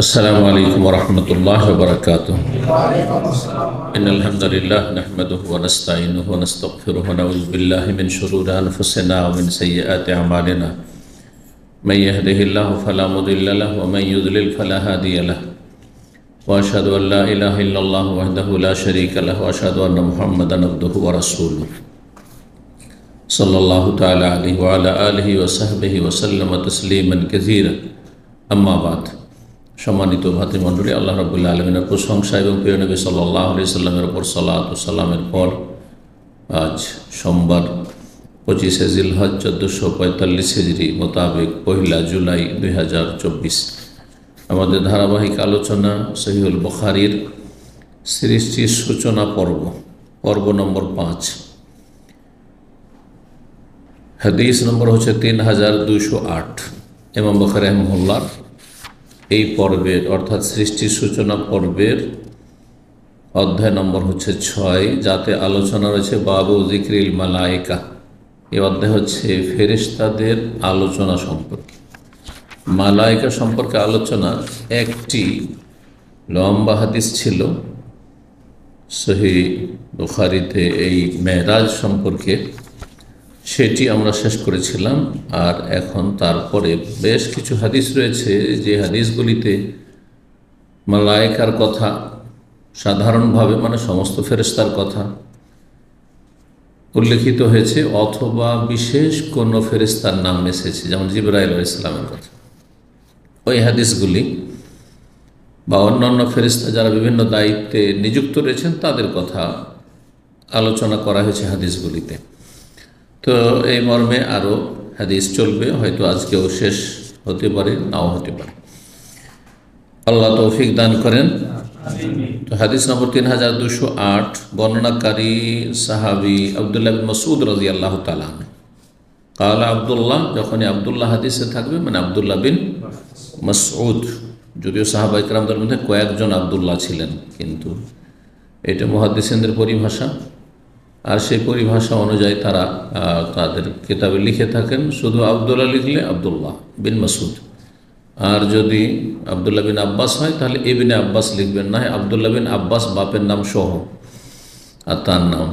अस्सलामु अलैकुम वरहमतुल्लाहि वबरकातुह। इन्नल हम्दुलिल्लाह नहमदुहु व नस्तईनुहु व नस्तगफिरुहु व नऊज़ु बिल्लाहि मिन शुरूरि अनफुसिना व मिन सय्यिआति अमालिना। मन यहदिहिल्लाहु फला मुदिल्ल लहु व मन युद्लिल फला हादिय लहु। व अशहदु अन ला इलाहा इल्लल्लाहु वहदहु ला शरीका लहु व अशहदु अन्न मुहम्मदन अब्दुहु व रसूलुहु सल्लल्लाहु तआला अलैहि व अला आलिहि व सहबिहि व सल्लम तस्लीमान कसीरा। अम्मा बाद। सम्मानित भातृमंडলী, আল্লাহ রাব্বুল আলামিনের প্রশংসা এবং প্রিয় নবী সাল্লাল্লাহু আলাইহি সাল্লামের উপর সালাত ও সালামের পর আজ সোমবার 25 জিলহজ 1445 হিজরি মোতাবেক 1 জুলাই 2024 আমাদের ধারাবাহিক আলোচনা সহিহুল বুখারীর সৃষ্টির সূচনা পর্ব নম্বর 5, হাদিস নম্বর হচ্ছে 3208। ইমাম বুখারী রাহিমাহুল্লাহ এই পর্বের অর্থাৎ সৃষ্টির সূচনা পর্বের অধ্যায় নম্বর হচ্ছে 6, যাতে আলোচনা রয়েছে বাবু যিকরিল মালায়েকা। এই অধ্যায় হচ্ছে ফেরেশতাদের আলোচনা সম্পর্কে, মালায়েকা সম্পর্কে আলোচনা। একটি লম্বা হাদিস ছিল সহিহ বুখারীতে এই মেরাজ সম্পর্কে, সেটি আমরা শেষ করেছিলাম। আর এখন তারপরে বেশ কিছু হাদিস রয়েছে যে হাদিসগুলিতে মালায়েকার কথা সাধারণভাবে মানে সমস্ত ফেরেশতার কথা উল্লেখিত হয়েছে, অথবা বিশেষ কোনো ফেরেশতার নাম এসেছে, যেমন জিবরাইল আলাইহিস সালামের কথা। ওই হাদিসগুলি বা অন্যান্য ফেরেশতা যারা বিভিন্ন দায়িত্বে নিযুক্ত রয়েছেন তাদের কথা আলোচনা করা হয়েছে হাদিসগুলিতে। তো এই মর্মে আরও হাদিস চলবে, হয়তো আজকেও শেষ হতে পারে, নাও হতে পারে, আল্লাহ তৌফিক দান করেন। তো হাদিস নম্বর 3208, বর্ণনাকারী সাহাবী আব্দুল্লাহ বিন মাসউদ রাদিয়াল্লাহু তাআলা আনহু। কালা আব্দুল্লাহ, যখনই আব্দুল্লাহ হাদিসে থাকবে মানে আব্দুল্লাহ বিন মাসউদ, যদিও সাহাবায়ে কেরামদের মধ্যে কয়েকজন আব্দুল্লাহ ছিলেন, কিন্তু এটা মুহাদ্দিসিনদের পরিভাষা। আর সেই পরিভাষা অনুযায়ী তারা তাদের কিতাবে লিখে থাকেন, শুধু আব্দুল্লাহ লিখলে আব্দুল্লাহ বিন মাসউদ। আর যদি আব্দুল্লাহ বিন আব্বাস হয় তাহলে ইবনে আব্বাস লিখবেন, না হয় আব্দুল্লাহ বিন আব্বাস বাপের নাম সহ আর তার নাম।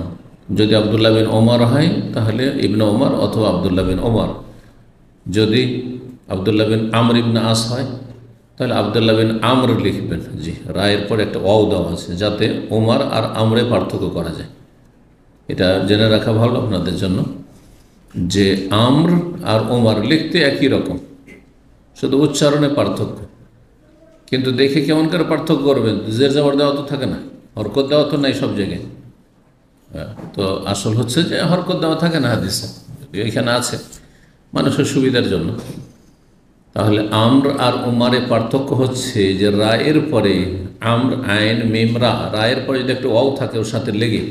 যদি আব্দুল্লাহ বিন ওমর হয় তাহলে ইবনে ওমর অথবা আব্দুল্লাহ বিন ওমর। যদি আব্দুল্লাহ বিন আমর ইবনে আস হয় তাহলে আব্দুল্লাহ বিন আমর লিখবেন। জি, রায়ের পর একটা ওয়াও দেওয়া আছে যাতে ওমর আর আমরে পার্থক্য করা যায়। এটা জেনে রাখা ভালো আপনাদের জন্য যে আমর আর ওমর লিখতে একই রকম, শুধু উচ্চারণে পার্থক্য। কিন্তু দেখে কেমন করে পার্থক্য করবেন? জের জবর দেওয়া তো থাকে না, হরকত দেওয়া তো নাই সব জায়গায়। তো আসল হচ্ছে যে হরকত দেওয়া থাকে না হাদিসে, এখানে আছে মানুষের সুবিধার জন্য। তাহলে আমর আর ওমরের পার্থক্য হচ্ছে যে রায়ের পরে আমর আইন মিম রা, রায়ের পরে যদি একটা ওয়াও থাকে ওর সাথে লেগে,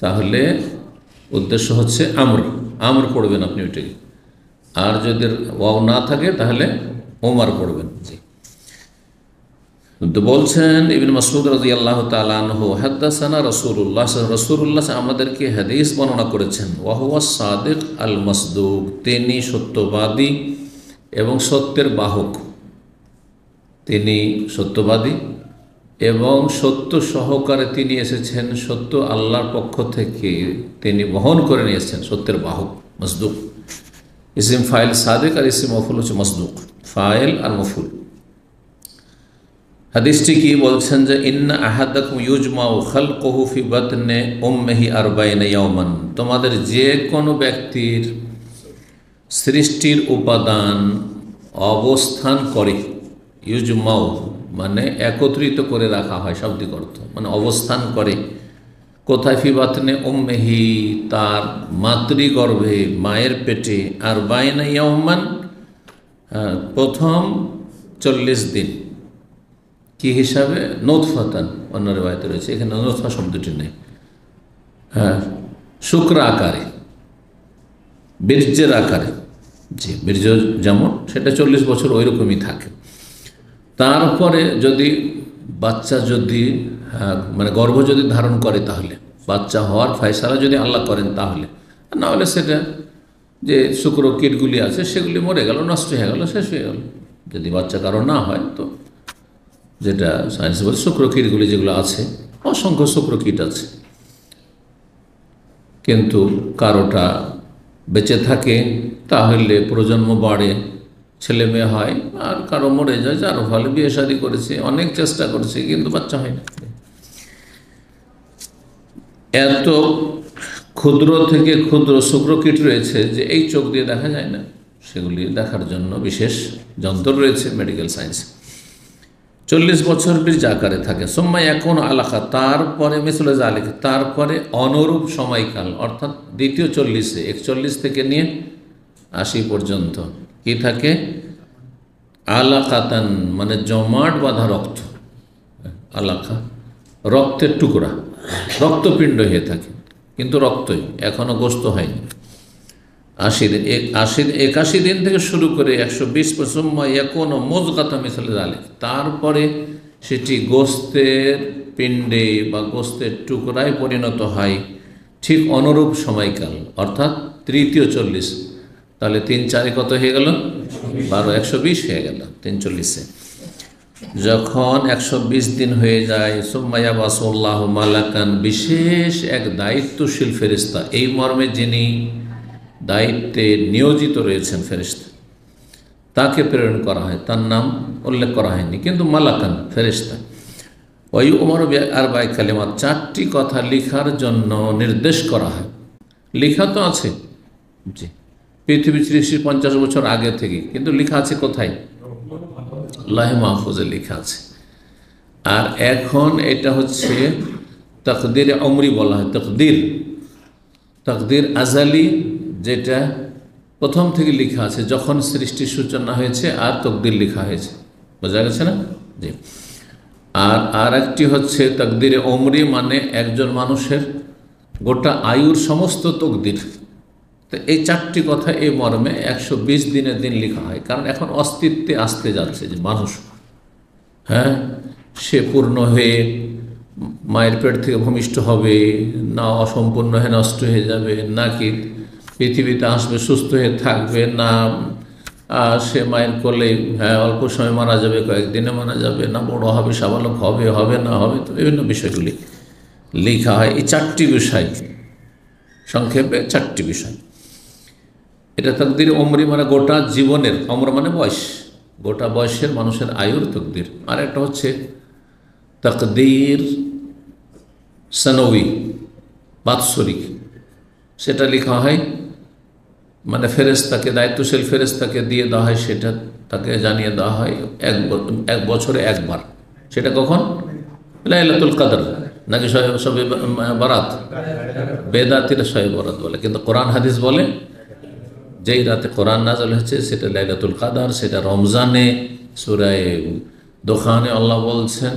তাহলে উদ্দেশ্য হচ্ছে আমর পড়বেন আপনি ওইটাকে। আর যদি ওয়াও না থাকে তাহলে ওমর পড়বেন। জি, তো বলছেন ইবনে মাসউদ রাদিয়াল্লাহু তাআলা আনহু, হাদাসানা রাসূলুল্লাহ আমাদেরকে হাদিস বর্ণনা করেছেন। ওয়া হুয়া সাদিক আল মাসদুক, তিনি সত্যবাদী এবং সত্যের বাহক। তিনি সত্যবাদী এবং সত্য সহকারে তিনি এসেছেন, সত্য আল্লাহর পক্ষ থেকে তিনি বহন করে নিয়ে এসেছেন, সত্যের বাহক। মসদুক ইসিম ফাইল সাদিক, আর ইসিম মফুল হচ্ছে মসদুক, ফাইল আর মফুল। হাদিসটি কি বলছেন যে ইন্না আহাদাকুম ইউজমাউ খালকুহু ফি বাতনি উম্মিহি 40 ইয়াওমান, তোমাদের যে কোনো ব্যক্তির সৃষ্টির উপাদান অবস্থান করে, ইউজমাউ মানে একত্রিত করে রাখা হয়, শাব্দিক অর্থ মানে অবস্থান করে। কোথায়? ফি বাতনে উম্মিহি, তার মাতৃগর্ভে মায়ের পেটে। 40 ইয়াওমান, প্রথম 40 দিন। কি হিসাবে? নুতফাতান, অন্য রিওয়ায়াতে রয়েছে, এখানে নুতফা শব্দটি নেই। শুক্র আকারে, বীর্যের আকারে। জি, বীর্য যেমন সেটা 40 বছর ওই রকমই থাকে। তারপরে যদি বাচ্চা যদি মানে গর্ভ যদি ধারণ করে, তাহলে বাচ্চা হওয়ার ফয়সালা যদি আল্লাহ করেন তাহলে, না হলে সেটা যে শুক্র কীটগুলি আছে সেগুলি মরে গেল, নষ্ট হয়ে গেল, শেষ হয়ে গেল, যদি বাচ্চা কারো না হয় তো যেটা সায়েন্স বলে শুক্রকীটগুলি যেগুলো আছে, অসংখ্য শুক্রকীট আছে, কিন্তু কারোটা বেঁচে থাকে তাহলে প্রজন্ম বাড়ে, ছেলে মেয়ে হয়, আর কারো মরে যায়, যার ফলে বিয়ে শাদী করেছে, অনেক চেষ্টা করেছে কিন্তু বাচ্চা হয় না। এত ক্ষুদ্র থেকে ক্ষুদ্র শুক্রকীট রয়েছে যে এই চোখ দিয়ে দেখা যায় না, সেগুলি দেখার জন্য বিশেষ যন্ত্র রয়েছে মেডিকেল সায়েন্স। 40 বছর বীর্য আকারে থাকে। সোম্মাই এখন আলাকা, তারপরে মিসলে জালিক, তারপরে অনুরূপ সময়কাল, অর্থাৎ দ্বিতীয় 40-এ 41 থেকে নিয়ে 80 পর্যন্ত কি থাকে? আলাকাতান মানে জমাট বাঁধা রক্ত, আলাকা রক্তের টুকরা, রক্তপিণ্ড হয়ে থাকে, কিন্তু রক্তই, এখনো গোস্ত হয়নি। 81 দিন থেকে শুরু করে 120 সময় এখনো মজগাতা মিসলে জালিক, তারপরে সেটি গোস্তের পিণ্ডে বা গোস্তের টুকরায় পরিণত হয় ঠিক অনুরূপ সময়কাল, অর্থাৎ তৃতীয় 40। তাহলে 3-4 কত হয়ে গেল? 12, 120 হয়ে গেল 3-40-এ। যখন 120 দিন হয়ে যায়, সুম্মায়া বাসুল্লাহ মালাকান, বিশেষ এক দায়িত্বশীল ফেরেশতা, এই মর্মে যিনি দায়িত্বে নিয়োজিত রয়েছেন ফেরেশতা, তাকে প্রেরণ করা হয়। তার নাম উল্লেখ করা হয়নি, কিন্তু মালাকান ফেরেশতা। ওই উমর আর বাই কালিমাত, 4টি কথা লিখার জন্য নির্দেশ করা হয়। লিখা তো আছে জি পৃথিবী সৃষ্টি 50 বছর আগে থেকে, কিন্তু লিখা আছে কোথায়? লাহে মাহফুজে লিখা আছে। আর এখন এটা হচ্ছে তকদির উমরি বলা হয়। তকদির আজালি, যেটা প্রথম থেকে লেখা আছে, যখন সৃষ্টির সূচনা হয়েছে আর তকদির লেখা হয়েছে, বোঝা গেছে না? জি। আর একটি হচ্ছে তকদির উমরি, মানে একজন মানুষের গোটা আয়ুর সমস্ত তকদির। তো এই 4টি কথা এই মর্মে 120 দিনের দিন লেখা হয়, কারণ এখন অস্তিত্বে আসতে যাচ্ছে যে মানুষ, হ্যাঁ, সে পূর্ণ হয়ে মায়ের পেট থেকে ভূমিষ্ঠ হবে, না অসম্পূর্ণ হয়ে নষ্ট হয়ে যাবে, নাকি পৃথিবীতে আসবে সুস্থ হয়ে থাকবে, না সে মায়ের কোলে অল্প সময় মারা যাবে, কয়েকদিনে মারা যাবে, না বড় হবে, সাবালক হবে না হবে, তো বিভিন্ন বিষয়গুলি লেখা হয়। এই 4টি বিষয়, সংক্ষেপে 4টি বিষয়। এটা তকদির উমরি, মানে গোটা জীবনের, উমর মানে বয়স, গোটা বয়সের মানুষের আয়ুর তকদির। আর একটা হচ্ছে তকদির সানবী, বাৎসরিক, সেটা লেখা হয়, মানে ফেরেশতাকে, দায়িত্বশীল ফেরেশতাকে দিয়ে দেওয়া হয়, সেটা তাকে জানিয়ে দেওয়া হয় এক বছরে একবার। সেটা কখন? লাইলাতুল কদর, নাকি শবে বরাত? বেদাতিরা শবে বরাত বলে, কিন্তু কোরআন হাদিস বলে যেই রাতে কোরআন নাযিল হয়েছে সেটা লাইলাতুল কদর, সেটা রমজানে সূরা দুখানে আল্লাহ বলছেন।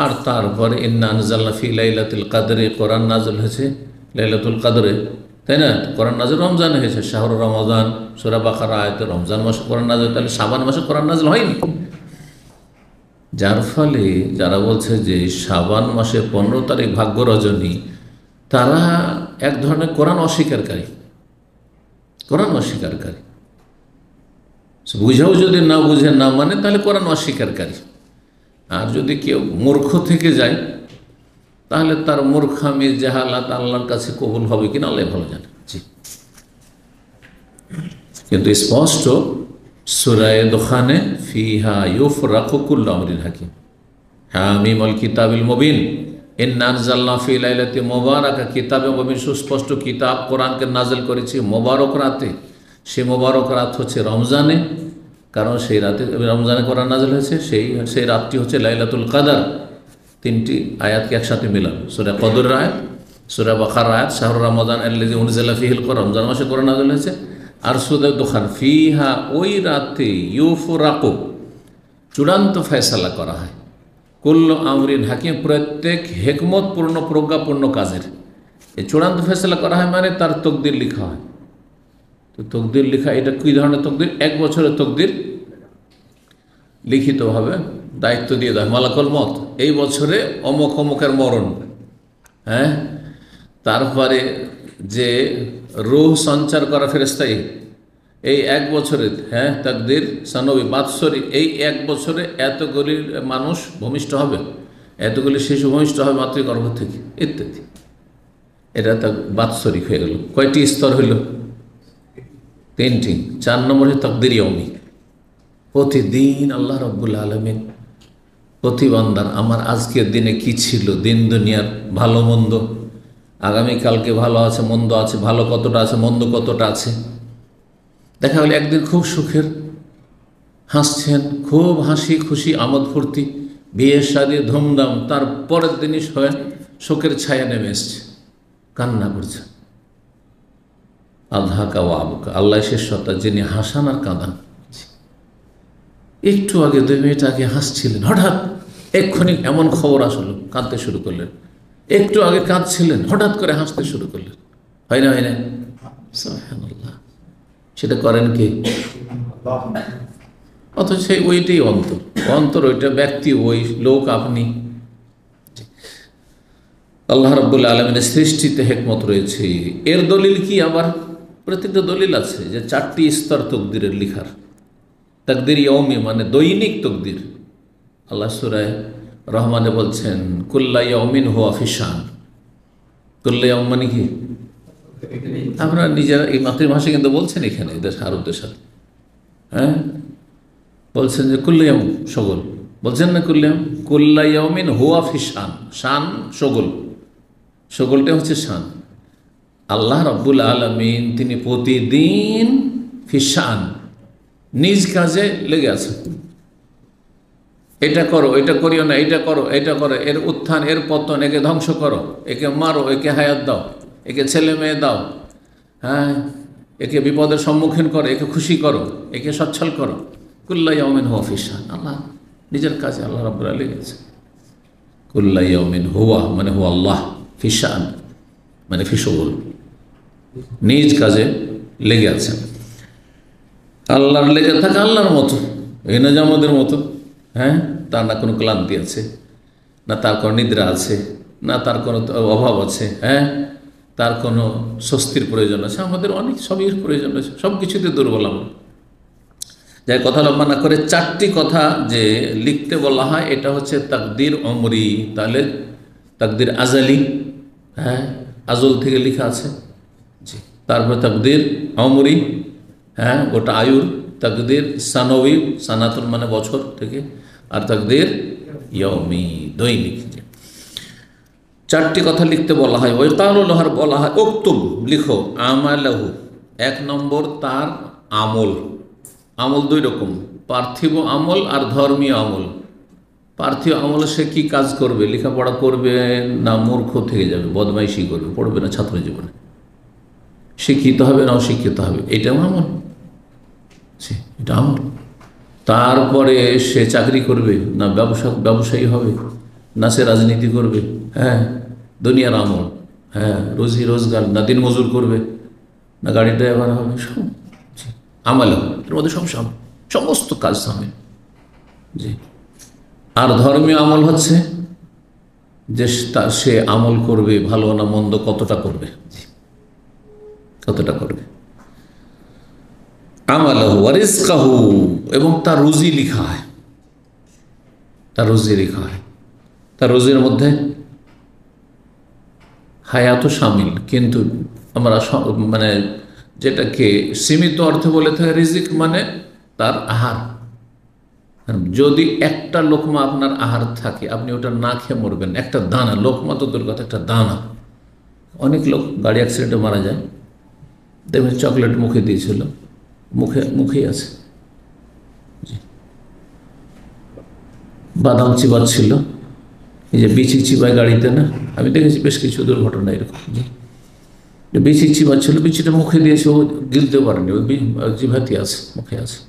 আর তারপরে ইন্না আনজালনা ফি লাইলাতুল কদরে, কোরআন নাযিল হয়েছে লাইলাতুল কদরে, তাই না? কোরআন নাযিল রমজানে হয়েছে, শাহরু রমাদান, সূরা বাকারা আয়াতে রমজান মাসে কোরআন নাযিল, তাহলে শাবান মাসে কোরআন নাযিল হয়নি। যার ফলে যারা বলছে যে শাবান মাসে 15 তারিখ ভাগ্য রজনী, তারা এক ধরনের কোরআন অস্বীকারী। বুঝাও যদি না বুঝে, না মানে, তাহলে কোরআন অস্বীকারী। আর যদি কেউ মূর্খ থেকে যায়, তাহলে তার মূর্খামি জাহালাত আল্লাহর কাছে কবুল হবে কিনা আল্লাহ ভালো জানে। জি, কিন্তু স্পষ্ট সূরা দুখানে ফিহা ইউফরাকু কুল্লু আমরিন হাকিম, হামিম আল কিতাবিল মুবিন, ইন্না আনজালনা ফি লাইলাতিন মুবারাকা, কিতাবে মুবিন, সুস্পষ্ট কিতাব কোরআনকে নাযিল করেছি মোবারক রাতে। সে মোবারক রাত হচ্ছে রমজানে, কারণ সেই রাতে রমজানে কোরআন নাযিল হয়েছে, সেই রাতটি হচ্ছে লাইলাতুল কদর। 3টি আয়াতকে একসাথে মিলান, সূরা কদরের আয়াত, সূরা বাকারার আয়াত, শাহরু রমাদান আল্লাযী উনজিলা ফীহিল কোরআন, রমজান মাসে কোরআন নাযিল হয়েছে। আর সূরা দুখান, ফিহা, ওই রাতে, ইউফরাকু, চূড়ান্ত ফয়সালা করা হয়, কুল্লু আমরিন হাকিম, প্রত্যেক হিকমতপূর্ণ প্রজ্ঞাপূর্ণ কাজের। এই চূড়ান্ত ফয়সালা করা হয় মানে তার তকদির লেখা হয়। তো তকদির লেখা, এটা কী ধরনের তকদির? 1 বছরের তকদির লিখিতভাবে দায়িত্ব দিয়ে দেয় মালাকুল মত, এই বছরে অমুক অমুকের মরণ, হ্যাঁ। তারপরে যে রূহ সঞ্চার করা ফেরেশতা, এই এক বছরে, হ্যাঁ, তাকদীর সানবী বাৎসরিক, এই এক বছরে এতগুলি মানুষ ভূমিষ্ঠ হবে, এতগুলি শিশু ভূমিষ্ঠ হবে মাতৃগর্ভ থেকে, ইত্যাদি। এটা তার বাৎসরিক হয়ে গেল। কয়টি স্তর হইল? 3টি। 4 নম্বরে তাকদীর ইয়ৌমি, প্রতিদিন আল্লাহ রাব্বুল আলামিন প্রতি বান্দার আমার আজকের দিনে কি ছিল, দিন দুনিয়ার ভালো মন্দ, আগামীকালকে ভালো আছে মন্দ আছে, ভালো কতটা আছে মন্দ কতটা আছে। দেখা গেল একদিন খুব সুখের, হাসছেন, খুব হাসি খুশি আমোদ ফুর্তি, বিয়ে শাদী ধুমধাম, তার পরের দিনই শোকের ছায়া নেমে এসছে, কান্না করছে। আদহাকা ওয়া আবকা, আল্লাহ শেষ সত্তা, যিনি হাসান আর কাঁদান। একটু আগে 2 মিনিট আগে হাসছিলেন, হঠাৎ এক্ষুনি এমন খবর আসলো, কাঁদতে শুরু করলেন। একটু আগে কাঁদছিলেন, হঠাৎ করে হাসতে শুরু করলেন। হয় না, হয় না? সুবহানাল্লাহ। সেটা করেন কি? অথচ সেই ওইটাই অন্তর, অন্তর ওইটা, ব্যক্তি ওই, লোক আপনি। আল্লাহ রাব্বুল আলামিনের সৃষ্টিতে হিকমত রয়েছে। এর দলিল কি? আবার প্রত্যেকটা দলিল আছে যে 4টি স্তর তকদিরের লিখার। তাকদীর ইয়ৌমি মানে দৈনিক তকদির। আল্লাহ সূরা রহমানে বলছেন কুল্লা ইয়াউমিন হুয়া ফি শান। কুল্লা ইয়াউম মানে কি? আমরা নিজেরা এই মাতৃভাষা কিন্তু বলছেন এখানে এদের আরব দেশের, হ্যাঁ, বলছেন যে কুল্লা ইয়াউম সগল, বলছেন না কুল্লা ইয়াউম, কুল্লা ইয়াউমিন হুয়া ফি শান। শান সগল, সগলটা হচ্ছে শান। আল্লাহ রাব্বুল আলামিন তিনি প্রতিদিন ফি শান, নিজ কাজে লেগে আছে। এটা করো, এটা করিও না, এটা করো, এটা করো, এর উত্থান এর পতন, একে ধ্বংস করো, একে মারো, একে হায়াত দাও, একে ছেলে মেয়ে দাও, হ্যাঁ, একে বিপদের সম্মুখীন করো, একে খুশি করো, একে সচ্ছল করো। কুল্লা ইয়াউমিন হুয়া ফি শান, আল্লাহ নিজের কাজে আল্লাহ রাব্বুল আলামিন লেগে আছে। কুল্লা ইয়াউমিন হুয়া মানে হুয়া আল্লাহ, ফি শান মানে ফি শুগুল, নিজ কাজে লেগে আছেন। আল্লাহর লেগে থাকা আল্লাহর মতো, এই না যে আমাদের মতো, হ্যাঁ, তার না কোনো ক্লান্তি আছে, না তার কোনো নিদ্রা আছে, না তার কোনো অভাব আছে, হ্যাঁ, তার কোনো স্বস্তির প্রয়োজন আছে। আমাদের অনেক সবই প্রয়োজন আছে, সব কিছুতে দুর্বল আমরা। যাই কথা লম্বা না করে 4টি কথা যে লিখতে বলা হয়, এটা হচ্ছে তাকদীর অমরি। তাহলে তাকদীর আজালি, হ্যাঁ, আজল থেকে লেখা আছে, জি। তারপরে তাকদীর অমরি, হ্যাঁ, গোটা আয়ুর। তাকদীর সানবী, সানাতুন মানে বছর থেকে। আর তাকদীর ইয়ৌমি দৈনিক। 4টি কথা লিখতে বলা হয়। ওই কালুলহার বলা হয় উক্তুব, লিখো, আমালাহু, 1 নম্বর তার আমল। আমল 2 রকম, পার্থিব আমল আর ধর্মীয় আমল। পার্থিব আমলে সে কি কাজ করবে? লেখাপড়া করবে না মূর্খ থেকে যাবে, বদমাইশি করবে, পড়বে না ছাত্র জীবনে, শিক্ষিত হবে না অশিক্ষিত হবে, এটাও আমল, এটা আমল। তারপরে সে চাকরি করবে না ব্যবসায়ী হবে, না সে রাজনীতি করবে, হ্যাঁ, দুনিয়ার আমল, হ্যাঁ, রোজি রোজগার, না দিন মজুর করবে, না গাড়ি ড্রাইভার হবে, সব আমল। এর মধ্যে সব সমস্ত কাজ সামিল, জি। আর ধর্মীয় আমল হচ্ছে যে সে আমল করবে, ভালো না মন্দ কতটা করবে, কতটা করবে। আমালাহু ওয়া রিজকাহু, এবং তার রুজি লিখা হয়, তার রুজি লিখা হয়। তার রুজির মধ্যে হায়াতও শামিল, কিন্তু আমরা মানে যেটাকে সীমিত অর্থে বলে থাকে রিজিক মানে তার আহার। যদি একটা লোকমা আপনার আহার থাকে, আপনি ওটা না খেয়ে মরবেন। একটা দানা, লোকমা তো দূর কথা, একটা দানা। অনেক লোক গাড়ি অ্যাক্সিডেন্টে মারা যায়, দেখবেন চকলেট মুখে দিয়েছিল, মুখেই আছে, বাদাম চিবাচ্ছিল, এই যে বিচি চিবায় গাড়িতে, না, আমি দেখেছি বেশ কিছু দুর্ঘটনা এরকম, বিচি চিবাচ্ছিল, বিচিটা মুখে দিয়েছে, ও গিলতে পারেনি, ওই জিভাতি আছে, মুখে আছে,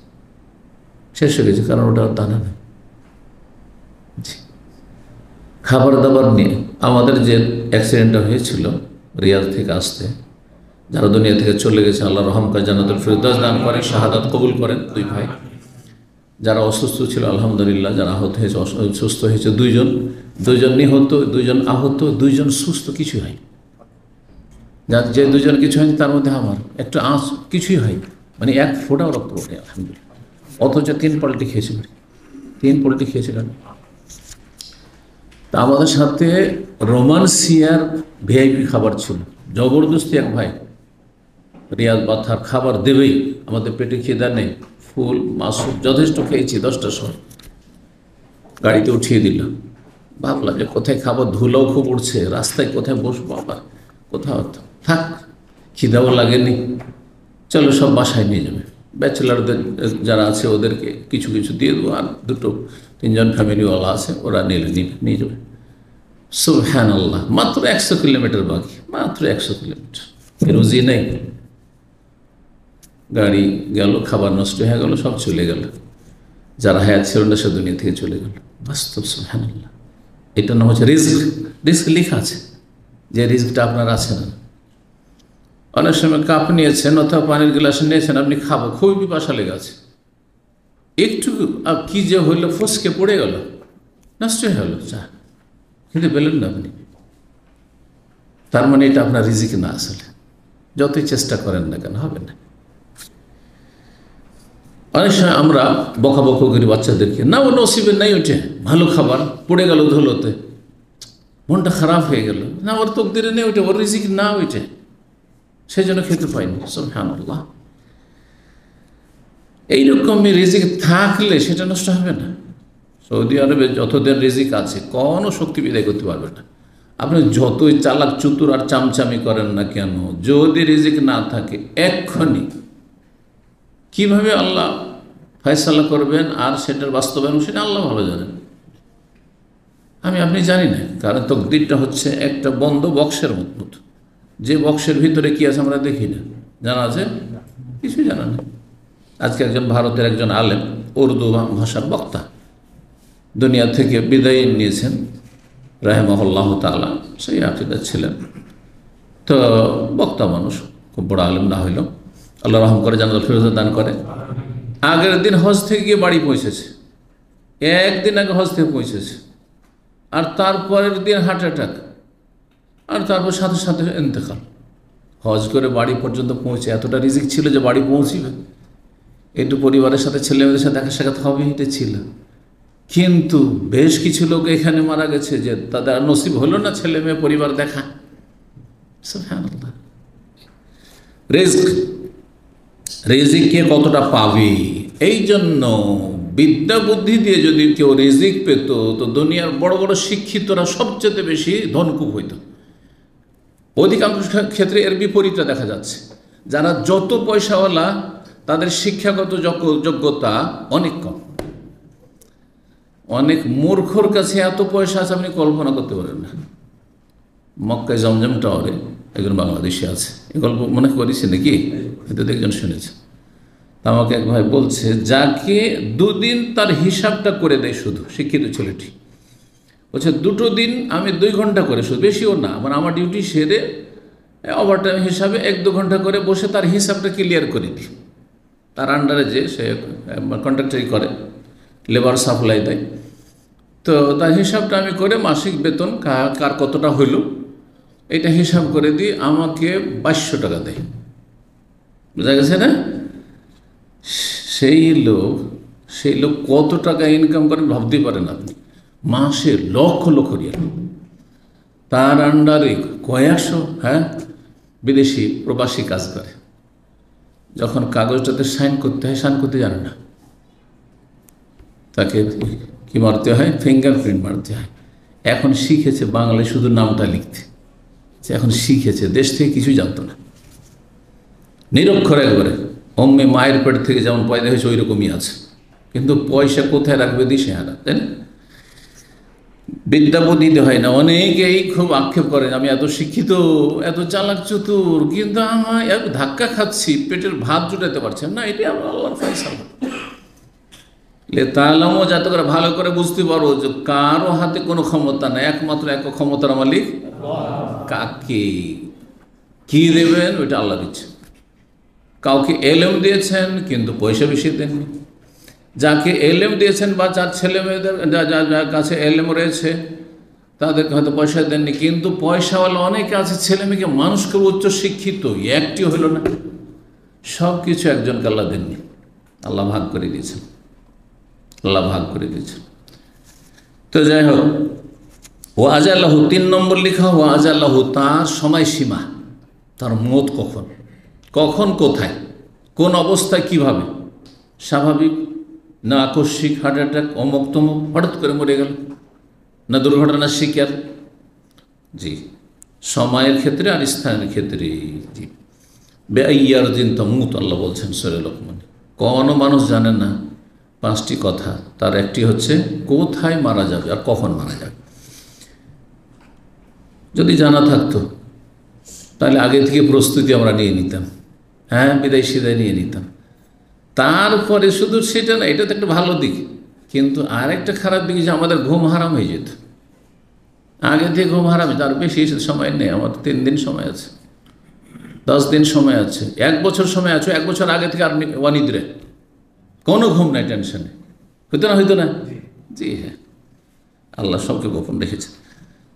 শেষ হয়ে গেছে, কারণ ওটা দানা নেই। খাবার দাবার নিয়ে আমাদের যে অ্যাক্সিডেন্টটা হয়েছিল রিয়াদ থেকে আসতে, যারা দুনিয়া থেকে চলে গেছে, আল্লাহ রহম করে জান্নাতুল ফিরদাউস দান করেন, শাহাদাত কবুল করেন। 2 ভাই যারা অসুস্থ ছিল আলহামদুলিল্লাহ, যারা আহত হয়েছে, সুস্থ হয়েছে 2জন নিহত, 2জন আহত, 2জন সুস্থ, কিছুই হয়। যে 2জন কিছু হয়নি, তার মধ্যে আমার একটু কিছুই হয়, মানে এক ফোঁটাও রক্ত ওঠে আলহামদুলিল্লাহ, অথচ 3 পল্টি খেয়েছিল, 3 পল্টি খেয়েছিলেন। তা আমাদের সাথে রোমান্সিয়ার ভিআইপি খাবার ছিল, জবরদস্তি এক ভাই রিয়াজ বাথার খাবার দেবেই, আমাদের পেটে খিদা নেই, ফুল মাসুল যথেষ্ট খেয়েছি, 10টার সময় গাড়িতে উঠিয়ে দিল। ভাবলাম যে কোথায় খাবার, ধুলোও খুব উঠছে, রাস্তায় কোথায় বসবো, আবার কোথাও থাক, খিদাও লাগেনি, চলো সব বাসায় নিয়ে যাবে। ব্যাচেলারদের যারা আছে ওদেরকে কিছু কিছু দিয়ে দেবো, আর 2-3জন ফ্যামিলিওয়ালা আছে ওরা নিয়ে যাবে। সুবহানাল্লাহ, মাত্র 100 কিলোমিটার বাকি, মাত্র 100 কিলোমিটার, রুজি নেই। গাড়ি গেল, খাবার নষ্ট হয়ে গেল, সব চলে গেল, যারা হায়াত ছিল না সে দুনিয়া থেকে চলে গেল। বাস্তব সুবহানাল্লাহ, এটা না হচ্ছে রিস্ক। রিস্ক লেখা আছে যে রিস্কটা আপনার আছে না। অনেক সময় কাপ নিয়েছেন অথবা পানির গ্লাস নিয়েছেন, আপনি খাবো, খুবই পিপাসা লেগে আছে, একটু কি যে হইলো, ফসকে পড়ে গেল, নষ্ট হয়ে গেল চা, কিন্তু পেলেন না আপনি। তার মানে এটা আপনার রিজিক না, আসলে যতই চেষ্টা করেন না কেন হবে না। অনেক সময় আমরা বকাবকা করি বাচ্চাদেরকে, না ও নসিবে নাই ওঠে, ভালো খাবার পড়ে গেল ধুলোতে, মনটা খারাপ হয়ে গেল, না ওর তকদিরে নেই ওঠে, ওর রিজিক না ওইটে, সেই জন্য খেতে পাইনি। সুবহানাল্লাহ, এইরকমই রিজিক থাকলে সেটা নষ্ট হবে না। সৌদি আরবে যতদিন রিজিক আছে কোনো শক্তি বিদায় করতে পারবে না। আপনি যতই চালাক চতুর আর চামচামি করেন না কেন, যদি রিজিক না থাকে এক্ষুনি কিভাবে আল্লাহ ফয়সালা করবেন আর সেটার বাস্তবায়ন সেটা আল্লাহ ভালো জানেন, আপনি জানি না। কারণ তকদিরটা হচ্ছে একটা বন্ধ বক্সের মতো, যে বক্সের ভিতরে কি আছে আমরা দেখি না, জানা আছে কিছুই জানা নেই। আজকে একজন ভারতের একজন আলেম, উর্দু ভাষার বক্তা, দুনিয়া থেকে বিদায় নিয়েছেন রাহিমাহুল্লাহ তাআলা, সেই আকীদা ছিলেন, তো বক্তা মানুষ, খুব বড় আলেম না হইল, আল্লাহ রহম করে, জান্নাতুল ফিরদৌস দান করে। আগের দিন হজ থেকে গিয়ে বাড়ি পৌঁছেছে, একদিন আগে হজ থেকে পৌঁছেছে, আর তারপরের দিন হার্ট অ্যাটাক, আর তারপর সাথে সাথে ইন্তেকাল। হজ করে বাড়ি পর্যন্ত পৌঁছে এতটা রিজিক ছিল যে বাড়ি পৌঁছিবে, একটু পরিবারের সাথে ছেলেমেয়েদের সাথে দেখা সাক্ষাৎ হবে, এটা ছিল। কিন্তু বেশ কিছু লোক এখানে মারা গেছে যে তাদের নসিব হলো না ছেলে মেয়ে পরিবার দেখা। সুবহানাল্লাহ, রিজিক কে কতটা পাবে, এই জন্য বিদ্যা বুদ্ধি দিয়ে যদি কেউ রিজিক পেত তো দুনিয়ার বড় বড় শিক্ষিতরা সবচেয়ে বেশি ধনকুব হইত। অধিকাংশ ক্ষেত্রে এর বিপরীতটা দেখা যাচ্ছে, যারা যত পয়সাওয়ালা তাদের শিক্ষাগত যোগ্যতা অনেক কম। অনেক মূর্খর কাছে এত পয়সা আছে আপনি কল্পনা করতে পারেন না। মক্কায় জমজম টাওয়ারে একজন বাংলাদেশি আছে, এই গল্প মনে করেছি নাকি, হয়তো একজন শুনেছে। আমাকে এক ভাই বলছে, যাকে 2 দিন তার হিসাবটা করে দেয়, শুধু শিক্ষিত ছেলেটি বলছে 2 দিন আমি 2 ঘন্টা করে, শুধু বেশিও না, মানে আমার ডিউটি সেরে ওভারটাইম হিসাবে 1-2 ঘন্টা করে বসে তার হিসাবটা ক্লিয়ার করে দিই। তার আন্ডারে যে সে কন্ট্রাক্টারি করে, লেবার সাপ্লাই দেয়, তো তার হিসাবটা আমি করে মাসিক বেতন কার কতটা হইল এটা হিসাব করে দিই, আমাকে 2200 টাকা দেয়। বোঝা গেছে না? সেই লোক কত টাকা ইনকাম করেন ভাবতেই পারেন আপনি, মাসে লক্ষ লক্ষ রিয়াল। তার আন্ডারে কয়েকশো বিদেশি প্রবাসী কাজ করে। যখন কাগজটাতে সাইন করতে হয়, সাইন করতে জানে না, তাকে কি মারতে হয়, ফিঙ্গারপ্রিন্ট মারতে হয়। এখন শিখেছে বাংলায় শুধু নামটা লিখতে, এখন শিখেছে, দেশ থেকে কিছুই জানতো না, নিরক্ষর একবারে। অম্মে মায়ের পেট থেকে যেমন পয়দা হয়েছে ওই রকমই আছে, কিন্তু পয়সা কোথায় রাখবে দিশে হারা, তাই না? বিদ্যা বুদ্ধিতে হয় না। অনেকেই খুব আক্ষেপ করেন, আমি এত শিক্ষিত, এত চালাক চতুর, কিন্তু আমার ধাক্কা খাচ্ছি, পেটের ভাত জুটাতে পারছেন না। এটি আমরা আল্লাহর ফয়সালা। তাহলেও যাতে করে ভালো করে বুঝতে পারো যে কারো হাতে কোনো ক্ষমতা নেই, একমাত্র এক ক্ষমতার মালিক। কাকে কি দেবেন ওইটা আল্লাহ দিচ্ছে। কাউকে এলেম দিয়েছেন কিন্তু পয়সা বেশি দেননি, যাকে এলেম দিয়েছেন বা যার ছেলে মেয়েদের যার কাছে এলেম রয়েছে তাদেরকে হয়তো পয়সা দেননি, কিন্তু পয়সাওয়ালা অনেকে আছে ছেলে মেয়েকে মানুষ করে উচ্চ শিক্ষিত, একটি হইল না। সব কিছু একজনকে আল্লাহ দেননি, আল্লাহ ভাগ করে দিয়েছেন, আল্লাহ ভাগ করে দিয়েছেন। তো যাই হোক, ও আজাল্লাহু 3 নম্বর লিখা, ও আজাল্লাহু তার সময়সীমা, তার মত কখন, কখন কোথায় কোন অবস্থায় কিভাবে, স্বাভাবিক না আকস্মিক হার্ট অ্যাটাক অমুক তমুক হঠাৎ করে মরে গেল, না দুর্ঘটনার শিকার। জি, সময়ের ক্ষেত্রে আর স্থানের ক্ষেত্রে। জি, বেআইয়ার দিন তামুত, আল্লাহ বলছেন সূরা লোকমান। কোনো মানুষ জানে না 5টি কথা, তার একটি হচ্ছে কোথায় মারা যাবে আর কখন মারা যাবে। যদি জানা থাকতো তাহলে আগে থেকে প্রস্তুতি আমরা নিয়ে নিতাম, হ্যাঁ, বিদায় সিদায় নিয়ে নিতাম। তারপরে শুধু সেটা না, এটা তো একটা ভালো দিক, কিন্তু আরেকটা খারাপ দিক যে আমাদের ঘুম হারাম হয়ে যেত। আগে থেকে ঘুম হারাম, তার বেশি সময় নেই, আমার 3 দিন সময় আছে, 10 দিন সময় আছে, 1 বছর সময় আছে। 1 বছর আগে থেকে আপনি অনিদ্রে, কোনো ঘুম নাই, টেনশনে, হইতো না। জি হ্যাঁ, আল্লাহ সবকে গোপন রেখেছে।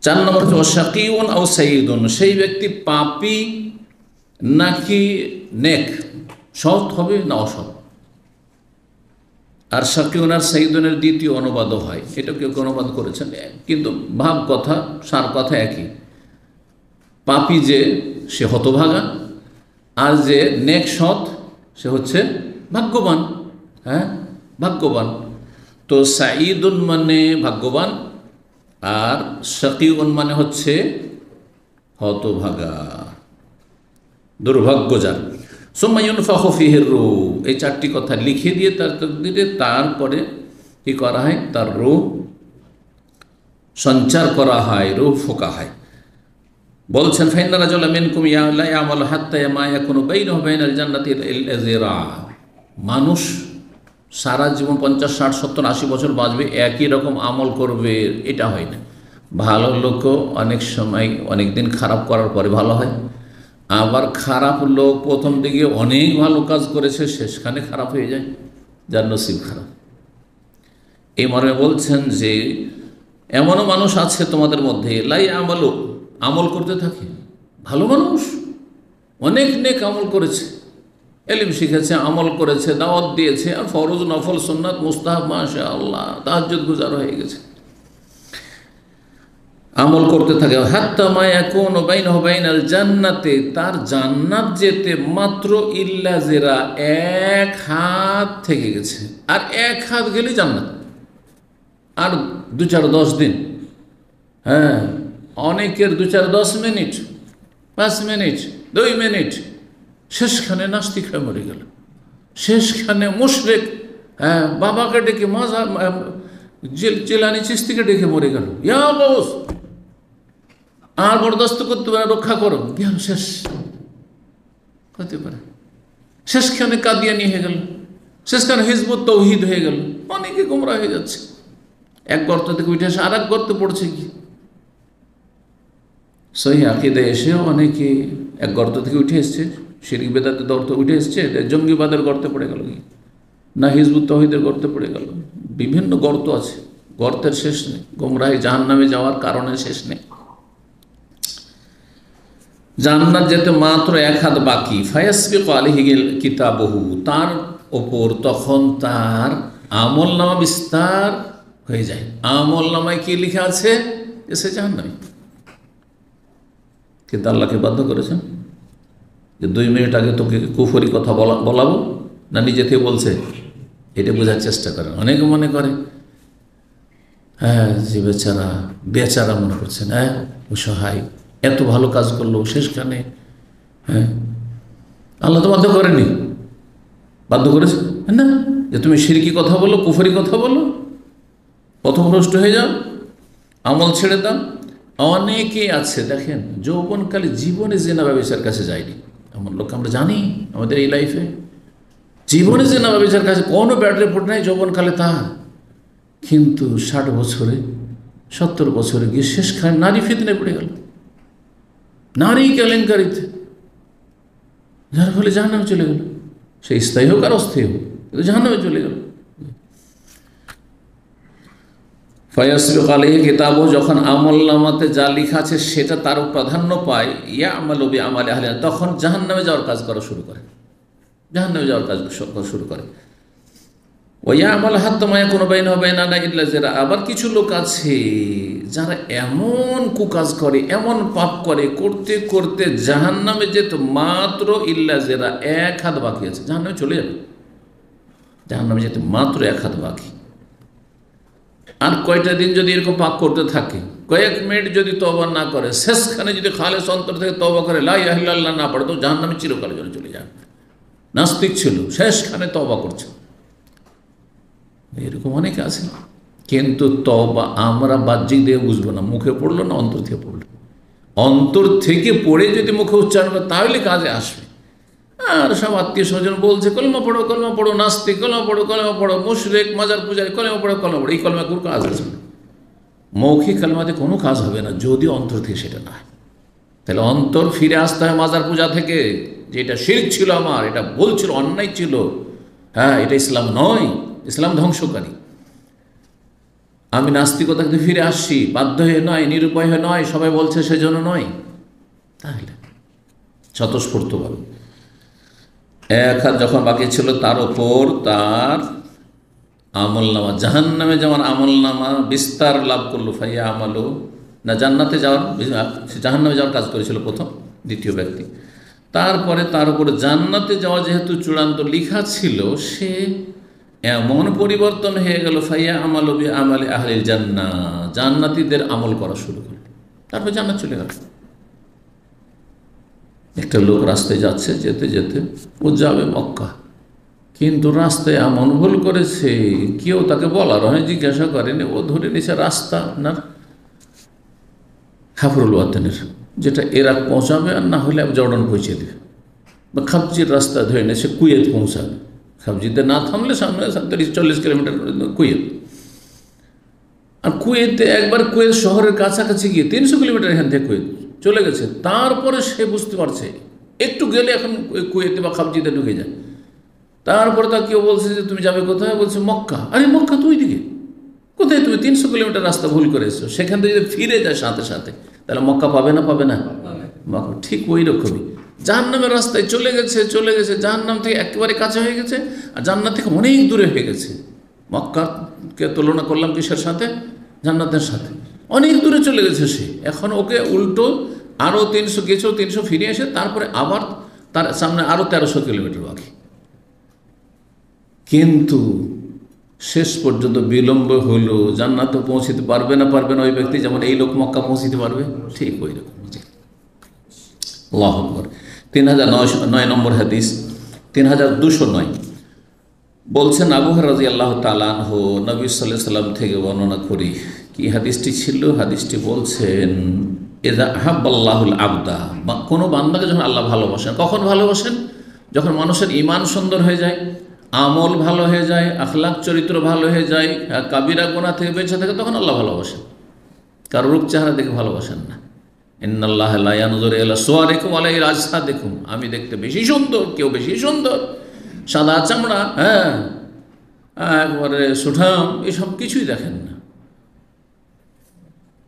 4 নম্বর হচ্ছে ওয়াশাকিউন আও সাইয়্যিদুন, সেই ব্যক্তি পাপী নাকি নেক, সৎ হবে না অসৎ। আর শাকিউন আর সাইয়্যিদুনের দ্বিতীয় অনুবাদও হয়, এটা কেউ অনুবাদ করেছেন, কিন্তু ভাব কথা সার কথা একই। পাপী যে সে হতভাগা, আর যে নেক সৎ সে হচ্ছে ভাগ্যবান। হ্যাঁ, ভাগ্যবান। তো সাইয়্যিদুন মানে ভাগ্যবান, আর শাকিউন মানে হচ্ছে হতভাগা, দুর্ভাগ্য যার। সুম্মা ইউনফাখু ফীহির রূহ, এই 4টি কথা লিখে দিয়ে তার তকদিরে তারপরে কি করা হয়, তার রূহ সঞ্চার করা হয়, রূহ ফোঁকা হয়। বলছেন ফাইন্না রাজুলাম মিনকুম লা ইয়ামালু হাত্তা মা ইয়াকুনু বাইনাহু ওয়া বাইনাল জান্নাতি ইল্লা যিরা, মানুষ সারা জীবন 50, 60, 70, 80 বছর বাঁচবে, একই রকম আমল করবে, এটা হয় না। ভালো লোকও অনেক সময় অনেক দিন খারাপ করার পরে ভালো হয়, আবার খারাপ লোক প্রথম দিকে অনেক ভালো কাজ করেছে, শেষখানে খারাপ হয়ে যায়, যার নসিব খারাপ। এই মর্মে বলছেন যে এমনও মানুষ আছে তোমাদের মধ্যে লাই আমালু, আমল করতে থাকে, ভালো মানুষ, অনেক নেক আমল করেছে, এলিম শিখেছে, আমল করেছে, দাওয়াত দিয়েছে, আর ফরজ নফল সুন্নাত মুস্তাহাব মাশাআল্লাহ তাহাজ্জুদ গুজার হয়ে গেছে, আমল করতে থাকে। হাত্তা মা ইয়াকুনু বাইনাহু বাইনাল জান্নাতে, তার জান্নাত যেতে মাত্র ইল্লা যিরা, 1 হাত থেকে গেছে, আর 1 হাত গেলে জান্নাত, আর 2-4-10 দিন। হ্যাঁ, অনেকের 2-4-10 মিনিট, 5 মিনিট, 2 মিনিট, শেষখানে নাস্তিক হয়ে মরে গেল, শেষখানে মুশরিক, হ্যাঁ, বাবাকে ডেকে মাজার জিলানী চিশতিকে ডেকে মরে গেল, ইয়া গাউস, আর বরদাস্ত করতে পারে, রক্ষা করো, জ্ঞান শেষ হতে পারে, শেষখানে কাদিয়ানি হয়ে গেল, শেষখানে হিজবুত তাওহীদ হয়ে গেল। অনেকে গোমরাহ হয়ে যাচ্ছে, এক গর্ত থেকে উঠে এসে আর এক গর্তে পড়ছে। কি সহি আকীদায় এসেও অনেকে এক গর্ত থেকে উঠে এসছে, শিরক বেদাতের গর্তে উঠে এসছে, জঙ্গিবাদের গর্তে পড়ে গেল, কি না হিজবুত তাওহীদের গর্তে পড়ে গেল। বিভিন্ন গর্ত আছে, গর্তের শেষ নেই, গোমরাহি জাহান্নামে যাওয়ার কারণে শেষ নেই। জান্নাত যেতে মাত্র 1 হাত বাকি, ফায়াসবিকু আলাইহি কিতাবুহু, তার ওপর তখন তার আমল নামা বিস্তার হয়ে যায়। আমল নামায় কি লেখা আছে, সে জাহান্নামী, কিন্তু আল্লাহকে বাধ্য করেছেন যে 2 মিনিট আগে তোকে কুফরি কথা বলাবো না, নিজে থেকে বলছে, এটা বোঝার চেষ্টা করেন। অনেকে মনে করে হ্যাঁ যে বেচারা মনে করছেন, হ্যাঁ অসহায়, এত ভালো কাজ করলো, শেষখানে হ্যাঁ, আল্লাহ তো বাধ্য করেনি, বাধ্য করেছে না যে তুমি শিরকি কথা বলো, কুফরি কথা বলো, পথভ্রষ্ট হয়ে যাও, আমল ছেড়ে দাও। অনেকে আছে দেখেন যৌবনকালে জীবনে জিনা ব্যবসার কাছে যায়নি, এমন লোক আমরা জানি আমাদের এই লাইফে, জীবনে জিনা ব্যবসার কাছে কোনো ব্যাড রিপোর্ট নাই যৌবনকালে তার, কিন্তু 60 বছরে 70 বছরে গিয়ে শেষখানে নারী ফিতনায় পড়ে গেল, নারী কেলেঙ্কারিতে, যার ফলে জাহান্নামে চলে গেল। সে স্থায়ী হোক আর অস্থায়ী হোক, কিন্তু জাহান্নামে চলে গেল। ফায়াসবিকু আলাইহি কিতাবুহু, যখন আমল নামাতে যা লেখা আছে সেটা তারও প্রাধান্য পায়, ইয়ামালু বিআমালি আহলিহা, তখন জাহান্নামে যাওয়ার কাজ করা শুরু করে। জাহান্নামে যাওয়ার কাজ শুরু করে। ওয়া আমাল হাত্তা মা ইয়াকুনু বাইনাহু ওয়া বাইনাহা ইল্লা যিরা। আবার কিছু লোক আছে যারা এমন কুকাজ করে, এমন পাপ করে, করতে করতে জাহান্নামে যেত মাত্র ইল্লা যিরা, এক হাত বাকি আছে, জাহান্নামে চলে যাবে। জাহান্নামে যেতে মাত্র এক হাত বাকি। আর কয়টা দিন যদি এরকম পাপ করতে থাকে, কয়েক মিনিট যদি তওবা না করে, শেষখানে যদি খালেস অন্তর থেকে তওবা করে, লা ইলাহা ইল্লাল্লাহ না পড়ে, তো জাহান্নামে চিরকালের জন্য চলে যাবে। নাস্তিক ছিল, শেষখানে তওবা করছে, এরকম অনেকে আছে। কিন্তু তওবা আমরা বাহ্যিক দিয়ে বুঝবো না, মুখে পড়লো না অন্তর থেকে পড়লো। অন্তর থেকে পড়ে যদি মুখে উচ্চারণ করে তাহলে কাজে আসবে। আর সব আত্মীয় স্বজন বলছে কলমা পড়ো, নাস্তিক কলমা পড়ো, মুশরিক, মাজার পূজারী কলমা পড়ো, এই কলমা কোনো কাজ আসবে না। মৌখিক কলমাতে কোনো কাজ হবে না যদি অন্তর থেকে সেটা না হয়। তাহলে অন্তর ফিরে আসতে হয় মাজার পূজা থেকে, যে এটা শিরক ছিল, আমার এটা ভুল ছিল, অন্যায় ছিল, হ্যাঁ এটা ইসলাম নয়, ইসলাম ধ্বংসকারী। আমি নাস্তিকতা থেকে ফিরে আসছি, বাধ্য হয়ে নয়, নিরুপায় হয়ে নয়, সবাই বলছে সেজন্য নয়। তাহলে স্বতঃস্ফূর্তভাবে এক হাত যখন বাকি ছিল, তার ওপর তার আমল নামা, জাহান্নামে যেমন আমল নামা বিস্তার লাভ করলো, ফাইয়া আমালো না জান্নাতে যাওয়ার, জাহান্নামে যাওয়ার কাজ করেছিল প্রথম, দ্বিতীয় ব্যক্তি। তারপরে তার উপরে জান্নাতে যাওয়া যেহেতু চূড়ান্ত লিখা ছিল, সে এমন পরিবর্তন হয়ে গেল, ফাইয়া আমালো বি আমালি আহলিল জান্নাহ, জান্নাতীদের আমল করা শুরু করলো, তারপর জান্নাত চলে গেল। একটা লোক রাস্তায় যাচ্ছে, যেতে যেতে ও যাবে মক্কা, কিন্তু রাস্তায় এমন ভুল করেছে, কেউ তাকে বলার হয়, জিজ্ঞাসা করেনি, ও ধরে নিছে রাস্তা না হাফরুল ওয়াতানের, যেটা ইরাক পৌঁছাবে, আর না হলে জর্ডান পৌঁছে দেবে, বা খাবজির রাস্তা ধরে নিয়ে কুয়েত পৌঁছাবে। খাবজিতে না থামলে সামনে 30-40 কিলোমিটার কুয়েত। আর কুয়েতে একবার কুয়েত শহরের কাছাকাছি গিয়ে 300 কিলোমিটার এখান থেকে কুয়েত চলে গেছে। তারপরে সে বুঝতে পারছে একটু গেলে এখন কুয়েতে বা খাবজিতে ঢুকে যায়। তারপরে তার কেউ বলছে যে তুমি যাবে কোথায়, বলছে মক্কা। আরে মক্কা তো ওই দিকে, কোথায় তুমি 300 কিলোমিটার রাস্তা ভুল করে এসছো, সেখান থেকে যদি ফিরে যায় সাথে সাথে, তাহলে মক্কা পাবে না? পাবে না। মক্কা ঠিক ওই রকমই জাহান্নামের রাস্তায় চলে গেছে, জাহান্নাম থেকে একেবারে কাছে হয়ে গেছে, আর জান্নাত থেকে অনেক দূরে হয়ে গেছে। মক্কাকে তুলনা করলাম কিসের সাথে? জান্নাতের সাথে। অনেক দূরে চলে গেছে সে, এখন ওকে উল্টো আরও 300 গেছেও 300 ফিরে এসে তারপরে আবার তার সামনে আরও 1300 কিলোমিটার বাকি। কিন্তু শেষ পর্যন্ত বিলম্ব হলো, জান্নাতে পৌঁছতে পারবে না ওই ব্যক্তি, যেমন এই লোক মক্কা পৌঁছতে পারবে, ঠিক ওই রকম। আল্লাহু আকবার। 3009 নম্বর হাদিস, 3209 বলছেন আবু হুরায়রা রাদিয়াল্লাহু তাআলা আনহু, নবী সাল্লাল্লাহু আলাইহি সাল্লাম থেকে বর্ণনা করি। কি হাদিসটি ছিল? হাদিসটি বলছেন, ইযা আহাব্বাল্লাহুল আবদা, কোনো বান্দাকে যখন আল্লাহ ভালোবাসেন, কখন ভালোবাসেন? যখন মানুষের ঈমান সুন্দর হয়ে যায়, আমল ভালো হয়ে যায়, আখলাক চরিত্র ভালো হয়ে যায়, কাবিরা গুনাহ থেকে বেঁচে থাকে, তখন আল্লাহ ভালোবাসেন। কারো রূপ চেহারা দেখে ভালোবাসেন না। ইন্নাল্লাহা লা ইয়ানজুরু ইলা সুওয়ারিকুম ওয়া লা ইলা আজসাদিকুম, আমি দেখতে বেশি সুন্দর, কেউ বেশি সুন্দর, সাদা চামড়া, হ্যাঁ একবারে সুঠাম, এসব কিছুই দেখেন না।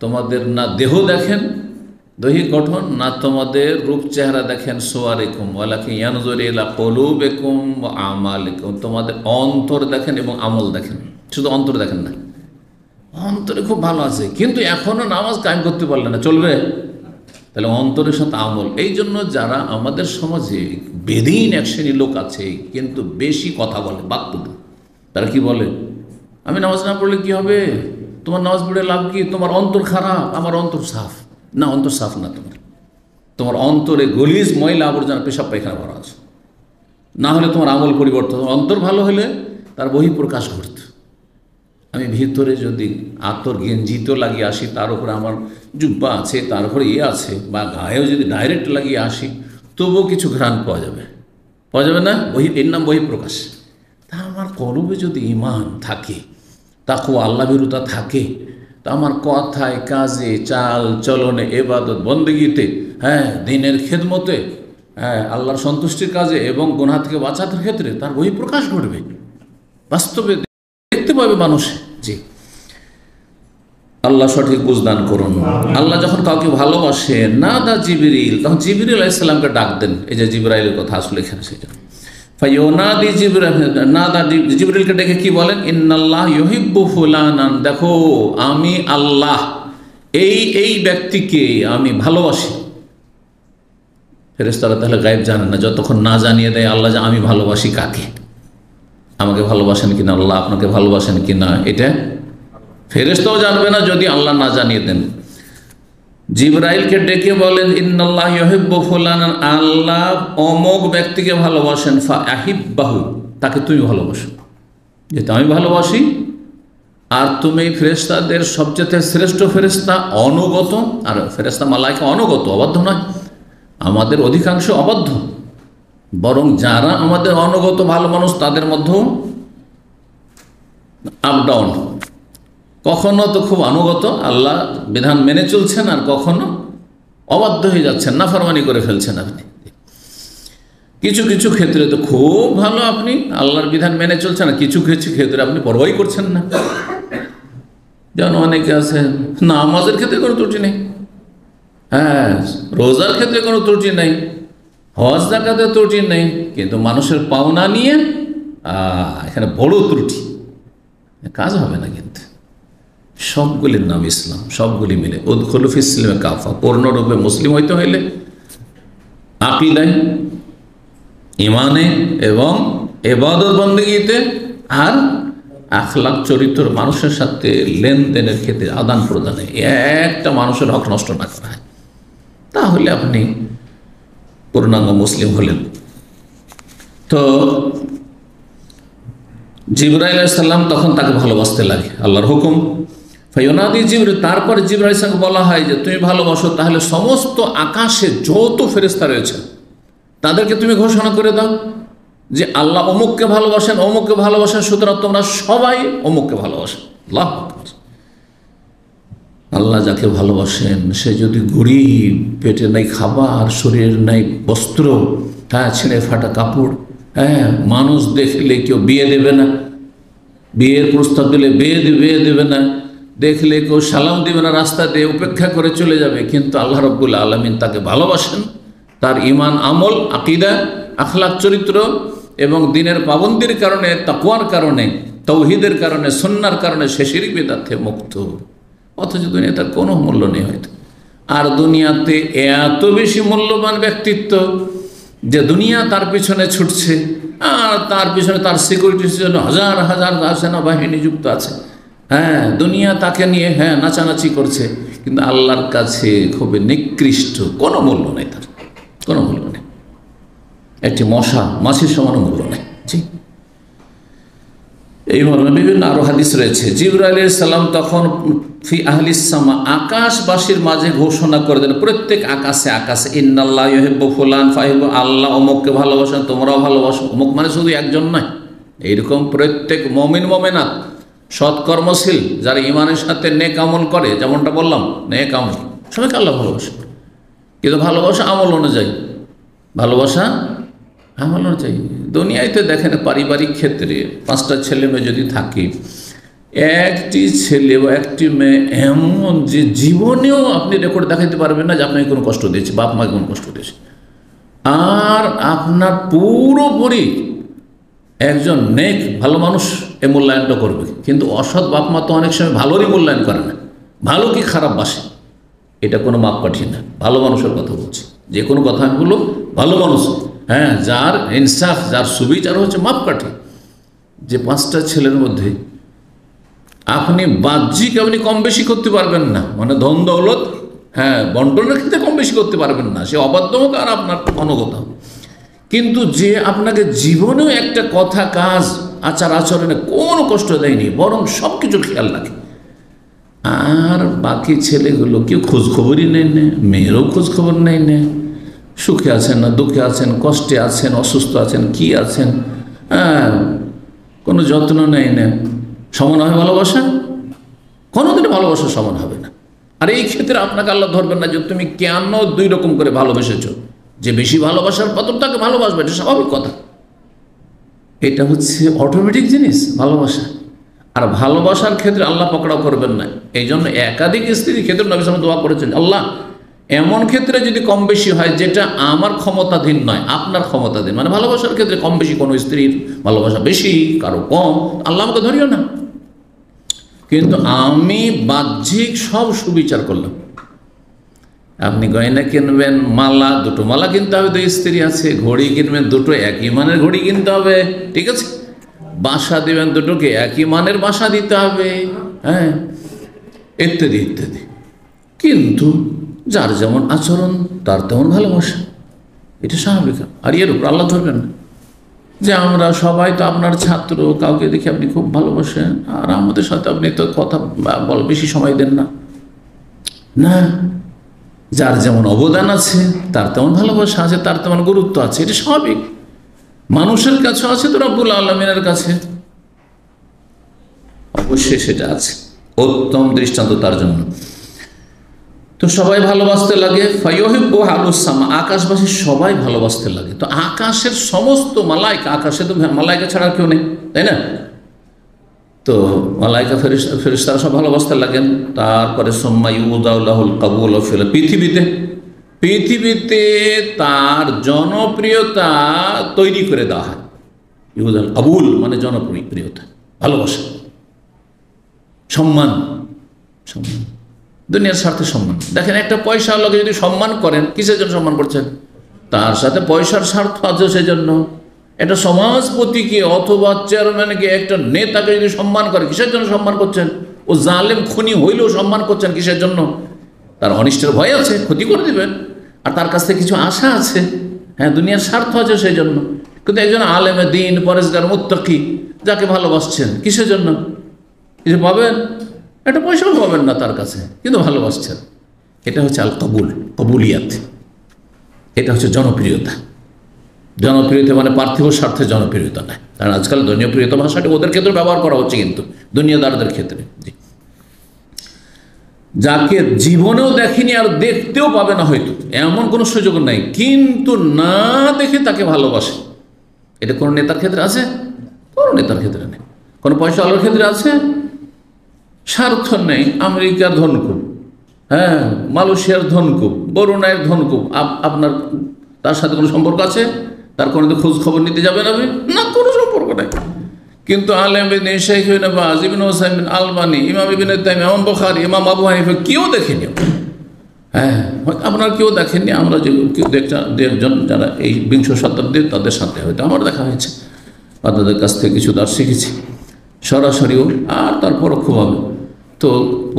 তোমাদের না দেহ দেখেন, দৈহিক গঠন, না তোমাদের রূপ চেহারা দেখেন, সুওয়ারিকুম ওয়ালাকিন ইয়ানজুরু ইলা কুলুবিকুম ওয়া আমালিকুম, তোমাদের অন্তর দেখেন এবং আমল দেখেন। শুধু অন্তর দেখেন না, অন্তরে খুব ভালো আছে কিন্তু এখনো নামাজ কায়েম করতে পারলে না, চলবে? তাহলে অন্তরের সাথে আমল। এই জন্য যারা আমাদের সমাজে বেদিন এক শ্রেণীর লোক আছে, কিন্তু বেশি কথা বলে, বাকপটু, তারা কি বলে, আমি নামাজ না পড়লে কি হবে, তোমার নামাজ পড়ে লাভ কি, তোমার অন্তর খারাপ, আমার অন্তর সাফ। না, অন্তর সাফ না, তোমার অন্তরে গলিজ ময়লা আবর্জনা পেশাব পায়খানা ভরা আছে। না হলে তোমার আমল পরিবর্তন, অন্তর ভালো হলে তার বহিঃপ্রকাশ ঘটত। আমি ভিতরে যদি আতর গেঞ্জিতে লাগিয়ে আসি, তার উপরে আমার জুব্বা আছে, তার উপরে আছে, বা গায়েও যদি ডাইরেক্ট লাগিয়ে আসি, তবুও কিছু ঘ্রাণ পাওয়া যাবে না? এর নাম বহিঃপ্রকাশ। তা আমার কলবে যদি ঈমান থাকে, তাকওয়া আল্লাহ ভীরুতা থাকে, তা আমার কথায়, কাজে, চাল চলনে, ইবাদত বন্দেগীতে, হ্যাঁ দ্বীনের খেদমতে, হ্যাঁ আল্লাহর সন্তুষ্টির কাজে এবং গুনাহ থেকে বাঁচানোর ক্ষেত্রে তার বহিঃপ্রকাশ ঘটবে, বাস্তবে দেখতে পাবে মানুষ। জি, আল্লাহ সঠিক বুঝদান করুন। আল্লাহ যখন কাউকে ভালোবাসেন, না দা জিবরিল, তখন জিবরিল আলাইহিস সালামকে ডাক দেন। এই যে জিবরাইলের কথা আসলে এখানে, সেটা ফায়ুনাদি জিবরিলকে ডেকে কি বলেন? ইন্নাল্লাহ ইউহিব্বু ফুলানান, দেখো আমি আল্লাহ এই ব্যক্তিকে আমি ভালোবাসি। ফেরেশতারা তাহলে গায়েব জানেন না, যতক্ষণ না জানিয়ে দেয় আল্লাহ যে আমি ভালোবাসি কাকে, আমাকে ভালোবাসেন কিনা, আল্লাহ আপনাকে ভালোবাসেন কিনা, এটা ফেরেশতাও জানবে না যদি আল্লাহ না জানিয়ে দেন। জিবরাইলকে ডেকে বলেন ইন্নাল্লাহ ইউহিব্বু ফুলানান, আল্লাহ অমুক ব্যক্তিকে ভালোবাসেন, ফাআহিব্বাহু, তাকে তুমি ভালোবাসো। যেটা আমি ভালোবাসি, আর তুমি ফেরেশতাদের সবচেয়ে শ্রেষ্ঠ ফেরেশতা, অনুগত, আর ফেরেশতা মালাইকা অনুগত, অবাধ্য নয়। আমাদের অধিকাংশ অবাধ্য, বরং যারা আমাদের অনুগত ভালো মানুষ তাদের মধ্যেও আপ ডাউন। কখনো তো খুব অনুগত, আল্লাহ বিধান মেনে চলছেন, আর কখনো অবাধ্য হয়ে যাচ্ছেন, নাফরমানি করে ফেলছেন আপনি। কিছু কিছু ক্ষেত্রে তো খুব ভালো, আপনি আল্লাহর বিধান মেনে চলছেন, আর কিছু কিছু ক্ষেত্রে আপনি পরোয়াই করছেন না। যেমন অনেকে আছে, নামাজের ক্ষেত্রে কোনো ত্রুটি নেই, হ্যাঁ, রোজার ক্ষেত্রে কোনো ত্রুটি নেই, হজ যাকাতে ত্রুটি নেই, কিন্তু মানুষের পাওনা নিয়ে এখানে বড় ত্রুটি, কাজ হবে না। কিন্তু সবগুলির নাম ইসলাম, সবগুলি মিলে উদখুলু ফিস সিলমে কাফা, পূর্ণরূপে মুসলিম হইতে হইলে আকীদায়, ইমানে এবং ইবাদত বন্দেগীতে, আর আখলাক চরিত্র, মানুষের সাথে লেনদেনের ক্ষেত্রে, আদান প্রদানে একটা মানুষের হক নষ্ট না করা হয়, তাহলে আপনি পূর্ণাঙ্গ মুসলিম হলেন। তো জিবরাইল আলাইহিস সালাম তখন তাকে ভালোবাসতে লাগে, আল্লাহর হুকুম। ফায়ুনাদি জিবরিল, তারপরে জিবরাইল আলাইহিস সালামকে বলা হয় যে তুমি ভালোবাসো, তাহলে সমস্ত আকাশে যত ফেরেশতা রয়েছে তাদেরকে তুমি ঘোষণা করে দাও যে আল্লাহ অমুককে ভালোবাসেন, অমুককে ভালোবাসেন, সুতরাং তোমরা সবাই অমুককে ভালোবাসেন। আল্লাহু আকবার। আল্লাহ যাকে ভালোবাসেন সে যদি গরিব, পেটে নাই খাবার, শরীরের নাই বস্ত্র, হ্যাঁ, ছিঁড়ে ফাটা কাপড়, হ্যাঁ, মানুষ দেখলে কেউ বিয়ে দেবে না, বিয়ের প্রস্তাব দিলে বিয়ে দেবে না, দেখলে কেউ সালাম দেবে না, রাস্তা দিয়ে উপেক্ষা করে চলে যাবে, কিন্তু আল্লাহ রাব্বুল আলামিন তাকে ভালোবাসেন। তার ঈমান, আমল, আকীদা, আখলাক চরিত্র এবং দিনের পাবন্দির কারণে, তাকওয়ার কারণে, তাওহীদের কারণে, সুন্নাহর কারণে সে শিরক বিদআত থেকে মুক্ত। অথচ দুনিয়া তার কোনো মূল্য নেই হয়তো। আর দুনিয়াতে এত বেশি মূল্যবান ব্যক্তিত্ব যে দুনিয়া তার পিছনে ছুটছে, আর তার পিছনে তার সিকিউরিটির জন্য হাজার হাজার সেনাবাহিনী যুক্ত আছে, হ্যাঁ, দুনিয়া তাকে নিয়ে নাচানাচি করছে, কিন্তু আল্লাহর কাছে খুবই নিকৃষ্ট, কোনো মূল্য নেই, তার কোনো মূল্য নেই, একটি মশা মাছির সমান মূল্য নেই। জি, এই মর্মে বিভিন্ন আরো হাদিস রয়েছে। জিবরাইল আলাইহিস সালাম তখন ফি আহলিস সামা, আকাশবাসীর মাঝে ঘোষণা করে দেন, প্রত্যেক আকাশে আকাশে, ইন্নাল্লাহ ইউহিব্বু ফুলান ফাহিব্বু, আল্লাহ অমুককে ভালোবাসেন, তোমরাও ভালোবাসো। অমুক মানে শুধু একজন নয়, এইরকম প্রত্যেক মুমিন মুমিনাত, সৎকর্মশীল, যারা ইমানের সাথে নেক আমল করে, যেমনটা বললাম নেক আমল, সবাইকে আল্লাহ ভালোবাসে। কিন্তু ভালোবাসা আমল অনুযায়ী, ভালোবাসা আমল অনুযায়ী। দুনিয়াতে দেখেন পারিবারিক ক্ষেত্রে 5টা ছেলে মেয়ে যদি থাকে, একটি ছেলে বা একটি মেয়ে এমন যে জীবনেও আপনি রেকর্ড দেখাতে পারবেন না যে আপনাকে কোনো কষ্ট দিয়েছে, বাপ মাকে কোনো কষ্ট দিয়েছে, আর আপনার পুরোপুরি একজন নেক ভালো মানুষ এ মূল্যায়নটা করবে। কিন্তু অসৎ বাপ মা তো অনেক সময় ভালোরই মূল্যায়ন করে না, ভালো কি খারাপ বাসে, এটা কোনো মাপকাঠি না। ভালো মানুষের কথা বলছি, যে কোনো কথা আমি বললো ভালো মানুষ, হ্যাঁ, যার ইনসাফ, যার সুবিচার হচ্ছে মাপকাঠি। যে 5টা ছেলের মধ্যে আপনি বাহ্যিক আপনি কম বেশি করতে পারবেন না, মানে ধন দৌলত, হ্যাঁ, বন্টনের ক্ষেত্রে কম বেশি করতে পারবেন না, সে অবাধ্য হোক আর আপনার অনুগত হোক, কিন্তু যে আপনাকে জীবনেও একটা কথা, কাজ, আচার আচরণে কোনো কষ্ট দেয়নি, বরং সব কিছু খেয়াল রাখে, আর বাকি ছেলেগুলো কেউ খোঁজখবরই নেই না, মেয়েরও খোঁজখবর নেই না, সুখে আছেন না দুঃখে আছেন, কষ্টে আছেন, অসুস্থ আছেন, কি আছেন, হ্যাঁ, কোনো যত্ন নেই না। সমান হবে ভালোবাসা? কোনোদিনও ভালোবাসা সমান হবে না। আর এই ক্ষেত্রে আপনাকে আল্লাহ ধরবেন না যে তুমি কেন 2 রকম করে ভালোবেসেছ। যে বেশি ভালোবাসার পাত্র তাকে ভালোবাসবে, এটা স্বাভাবিক কথা, এটা হচ্ছে অটোমেটিক জিনিস ভালোবাসা। আর ভালোবাসার ক্ষেত্রে আল্লাহ পকড়াও করবেন না। এই জন্য একাধিক স্ত্রীর ক্ষেত্রে নবী সাল্লাল্লাহু আলাইহি ওয়াসাল্লাম দোয়া করেছেন, আল্লাহ এমন ক্ষেত্রে যদি কম বেশি হয় যেটা আমার ক্ষমতাধীন নয়, আপনার ক্ষমতাধীন, মানে ভালোবাসার ক্ষেত্রে কম বেশি, কোনো স্ত্রীর ভালোবাসা বেশি কারো কম, আল্লাহ আমাকে ধরিও না। কিন্তু আমি বাহ্যিক সব সুবিচার করলাম। আপনি গয়না কিনবেন, মালা, দুটো মালা কিনতে হবে, দুই স্ত্রী আছে। ঘড়ি কিনবেন, দুটো একই মানের ঘড়ি কিনতে হবে, ঠিক আছে। বাসা দিবেন, দুটোকে একই মানের বাসা দিতে হবে, হ্যাঁ, ইত্যাদি ইত্যাদি। কিন্তু যার যেমন আচরণ তার তেমন ভালোবাসা, এটা স্বাভাবিক। আর এর উপর আল্লাহ ধরবেন না যে আমরা সবাই তো আপনার ছাত্র, কাউকে দেখে আপনি খুব ভালোবাসেন আর আমাদের সাথে আপনি তো কথা বেশি সময় দেন না। না, যার যেমন অবদান আছে তার তেমন ভালোবাসা আছে, তার তেমন গুরুত্ব আছে, এটা স্বাভাবিক। মানুষের কাছে আছে তো রব্বুল আলামিনের কাছে অবশ্যই সেটা আছে। উত্তম দৃষ্টান্ত তার জন্য। তো সবাই ভালোবাসতে লাগে, ফায়ুহিব্বু আহলুস সামা, আকাশবাসী সবাই ভালোবাসতে লাগে। তো আকাশের সমস্ত মালাইকা, আকাশে তো মালাইকা ছাড়া কেউ নেই, তাই না? তো মালাইকা ফেরেশতারা সব ভালোবাসতে লাগেন। তারপরে সুম্মা ইউদাউলাহুল কাবুল ফিল, পৃথিবীতে তার জনপ্রিয়তা তৈরি করে দেওয়া হয়। ইউদাউল কাবুল মানে জনপ্রিয়তা, ভালোবাসা, সম্মান। সম্মান দুনিয়ার স্বার্থে সম্মান। দেখেন, একটা পয়সার লোকে যদি সম্মান করেন, কিসের জন্য সম্মান করছেন? তার সাথে পয়সার স্বার্থ আছে সেজন্য। একটা সমাজপতিকে অথবা চেয়ারম্যানকে, একটা নেতাকে যদি সম্মান করে, কিসের জন্য সম্মান করছেন? ও জালেম খুনি হইলেও সম্মান করছেন কিসের জন্য? তার অনিষ্টের ভয় আছে, ক্ষতি করে দিবেন, আর তার কাছ থেকে কিছু আশা আছে, হ্যাঁ, দুনিয়ার স্বার্থ আছে সেই জন্য। কিন্তু একজন আলেমে দিন, পরেশগার, মুত্তাকি, যাকে ভালোবাসছেন, কিসের জন্য? কিছু পাবেন? একটা পয়সাও পাবেন না তার কাছে, কিন্তু ভালোবাসছেন। এটা হচ্ছে আল কবুল, কবুলিয়াত। এটা হচ্ছে জনপ্রিয়তা। জনপ্রিয়তা মানে পার্থিব স্বার্থে জনপ্রিয়তা নয়। কারণ আজকাল জনপ্রিয়তা ভাষাটা ওদের ক্ষেত্রে ব্যবহার করা হচ্ছে, কিন্তু দুনিয়াদারদের ক্ষেত্রে। যাকে জীবনেও দেখেনি আর দেখতেও পাবে না, হয়তো এমন কোনো সুযোগ নাই, কিন্তু না দেখে তাকে ভালোবাসে। এটা কোনো নেতার ক্ষেত্রে আছে? কোনো নেতার ক্ষেত্রে নেই। কোনো পয়সাওয়ালার ক্ষেত্রে আছে? স্বার্থ নেই। আমেরিকার ধনকুব, হ্যাঁ, মালয়েশিয়ার ধনকুব, বরুণাইয়ের ধনকুব, আপনার তার সাথে কোনো সম্পর্ক আছে? তার কোনো খোঁজ খবর নিতে যাবেন আপনি? না, কোনো সম্পর্ক নেই। কিন্তু আলেম ইবনে শেখ ইবনে বাজ, ইবনে উসাইমিন, আলবানী, ইমাম ইবনে তাইমিয়া, ইমাম বুখারী, ইমাম আবু হানিফা কেউ দেখেনি। হ্যাঁ, আপনার কেউ দেখেননি। আমরা যে একজন যারা এই বিংশ শতাব্দীর, তাদের সাথে হয়তো আমার দেখা হয়েছে, বা তাদের কাছ থেকে কিছু দাস শিখেছি, সরাসরিও আর তার পরোক্ষভাবে। তো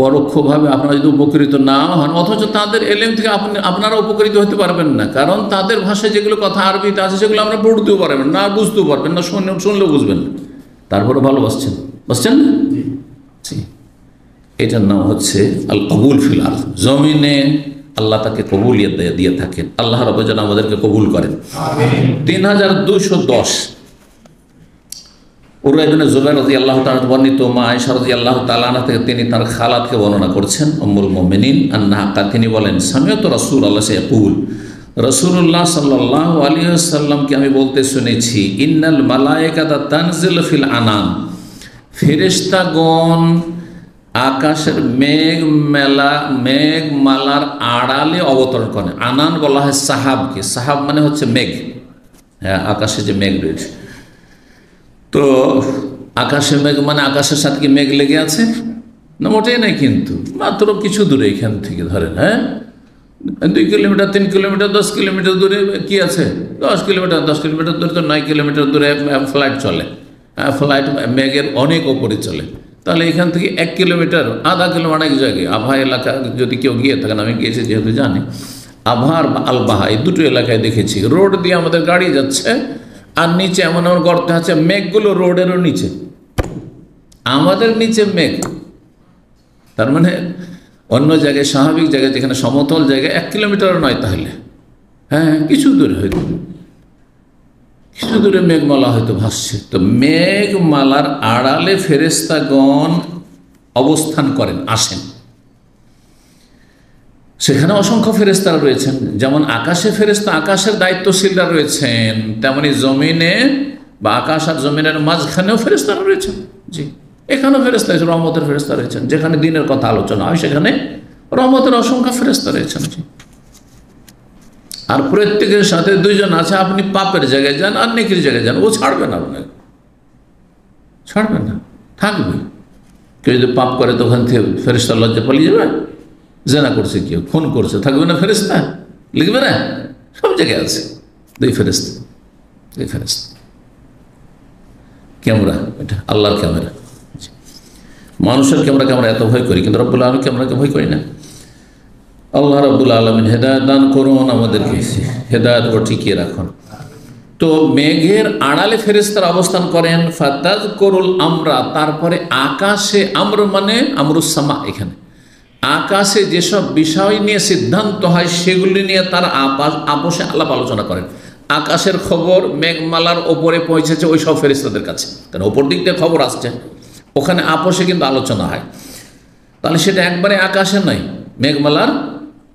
পরোক্ষভাবে আপনারা যদি উপকৃত না হন, অথচ তাদের এলেম থেকে আপনারা উপকৃত হতে পারবেন না। কারণ তাদের ভাষায় যেগুলো কথা আরবিতে আছে সেগুলো আমরা পড়তেও পারবেন না, বুঝতেও পারবেন না, শুনলেও বুঝবেন না। তারপরে ভালোবাসছেন, বুঝছেন না? এটার নাম হচ্ছে আল কবুল ফিল আরদ। জমিনে আল্লাহ তাকে কবুলিয়ত দিয়ে থাকেন। আল্লাহ রাব্বুল যেন আমাদেরকে কবুল করেন। 3210 উরওয়া ইবনে যুবাইর রাদিয়াল্লাহু তাআলা বর্ণিত মা আয়েশা রাদিয়াল্লাহু তাআলা আনহা থেকে তিনি তার খালাতকে বর্ণনা করছেন, উম্মুল মুমিনিন আন্নাহা, তিনি বলেন, সামিআতু রাসূলুল্লাহ ইয়াকুল, রাসূলুল্লাহ সাল্লাল্লাহু আলাইহি ওয়াসাল্লামকে আমি বলতে শুনেছি, ইন্নাল মালায়েকাতা তানজিলু ফিল আনান, ফেরেশতাগণ আকাশের মেঘমালার আড়ালে অবতরণ করেন। আনান বলা হয় সাহাবকে। সাহাব মানে হচ্ছে মেঘ, হ্যাঁ, আকাশে যে মেঘ রয়েছে। তো আকাশের মেঘ মানে আকাশের সাথে কি মেঘ লেগে আছে? না, মোটেই নাই। কিন্তু মাত্র কিছু দূরে এখান থেকে ধরেন, হ্যাঁ, 2 কিলোমিটার, 3 কিলোমিটার, 10 কিলোমিটার দূরে কি আছে? 10 কিলোমিটার দূরে তো 9 কিলোমিটার দূরে ফ্লাইট চলে। ফ্লাইট মেঘের অনেক ওপরে চলে। তাহলে এখান থেকে 1 কিলোমিটার, আধা কিলোমিটার অনেক জায়গায় আবহা এলাকা যদি কেউ গিয়ে থাকেন, আমি গিয়েছি যেহেতু জানি, আবহার আলবাহা এই দুটো এলাকায় দেখেছি, রোড দিয়ে আমাদের গাড়ি যাচ্ছে আর নিচে এমন এমন গর্তে আছে, মেঘগুলো রোডেরও নিচে, আমাদের নিচে মেঘ। তার মানে অন্য জায়গায়, স্বাভাবিক জায়গায়, যেখানে সমতল জায়গায় 1 কিলোমিটারও নয়, তাহলে হ্যাঁ কিছু দূরে, হয়তো কিছু দূরে মেঘমালা হয়তো ভাসছে। তো মেঘমালার আড়ালে ফেরেশতাগণ অবস্থান করেন, আসেন। সেখানে অসংখ্য ফেরেশতারা রয়েছেন। যেমন আকাশে ফেরেশতা, আকাশের দায়িত্বশীলরা রয়েছেন, তেমনি জমিনে বা আকাশ আর জমিনের মাঝখানেও ফেরেশতারা রয়েছেন। জি, এখানেও ফেরেশতা রয়েছেন, রহমতের ফেরেশতা রয়েছেন। যেখানে দিনের কথা আলোচনা হয় সেখানে রহমতের অসংখ্য ফেরেশতা রয়েছেন। জি, আর প্রত্যেকের সাথে দুইজন আছে, আপনি পাপের জায়গায় যান আর নেকির জায়গায় যান, ও ছাড়বে না, আপনাকে ছাড়বে না, থাকবে। কেউ যদি পাপ করে তো ওখান থেকে ফেরেশতা লজ্জা পালিয়ে যাবে। জেনা করছে, কেউ খুন করছে, থাকবে না ফেরেশতা? লিখবে না? সব জায়গায় আছে দুই ফেরেশতা, দুই ফেরেশতা। ক্যামেরা, এটা আল্লাহর ক্যামেরা। মানুষের ক্যামেরাকে আমরা এত ভয় করি, কিন্তু রব্বুল আলামিন ক্যামেরাকে ভয় করি না। আল্লাহ রাব্বুল আলামিন হেদায়েত দান করুন, আমাদেরকে হেদায়েত ও টিকিয়ে রাখুন। তো মেঘের আড়ালে ফেরেশতারা অবস্থান করেন। ফাতাযকুরুল আমরা, তারপরে আকাশে, আমর মানে আমরুস সামা, এখানে আকাশে যেসব বিষয় নিয়ে সিদ্ধান্ত হয় সেগুলি নিয়ে তারা আপোষে আলাপ আলোচনা করেন। আকাশের খবর মেঘমালার ওপরে পৌঁছেছে ওই সব ফেরেশতাদের কাছে, কারণ ওপর দিক থেকে খবর আসছে, ওখানে আপোষে কিন্তু আলোচনা হয়। তাহলে সেটা একবারে আকাশে নয়, মেঘমালার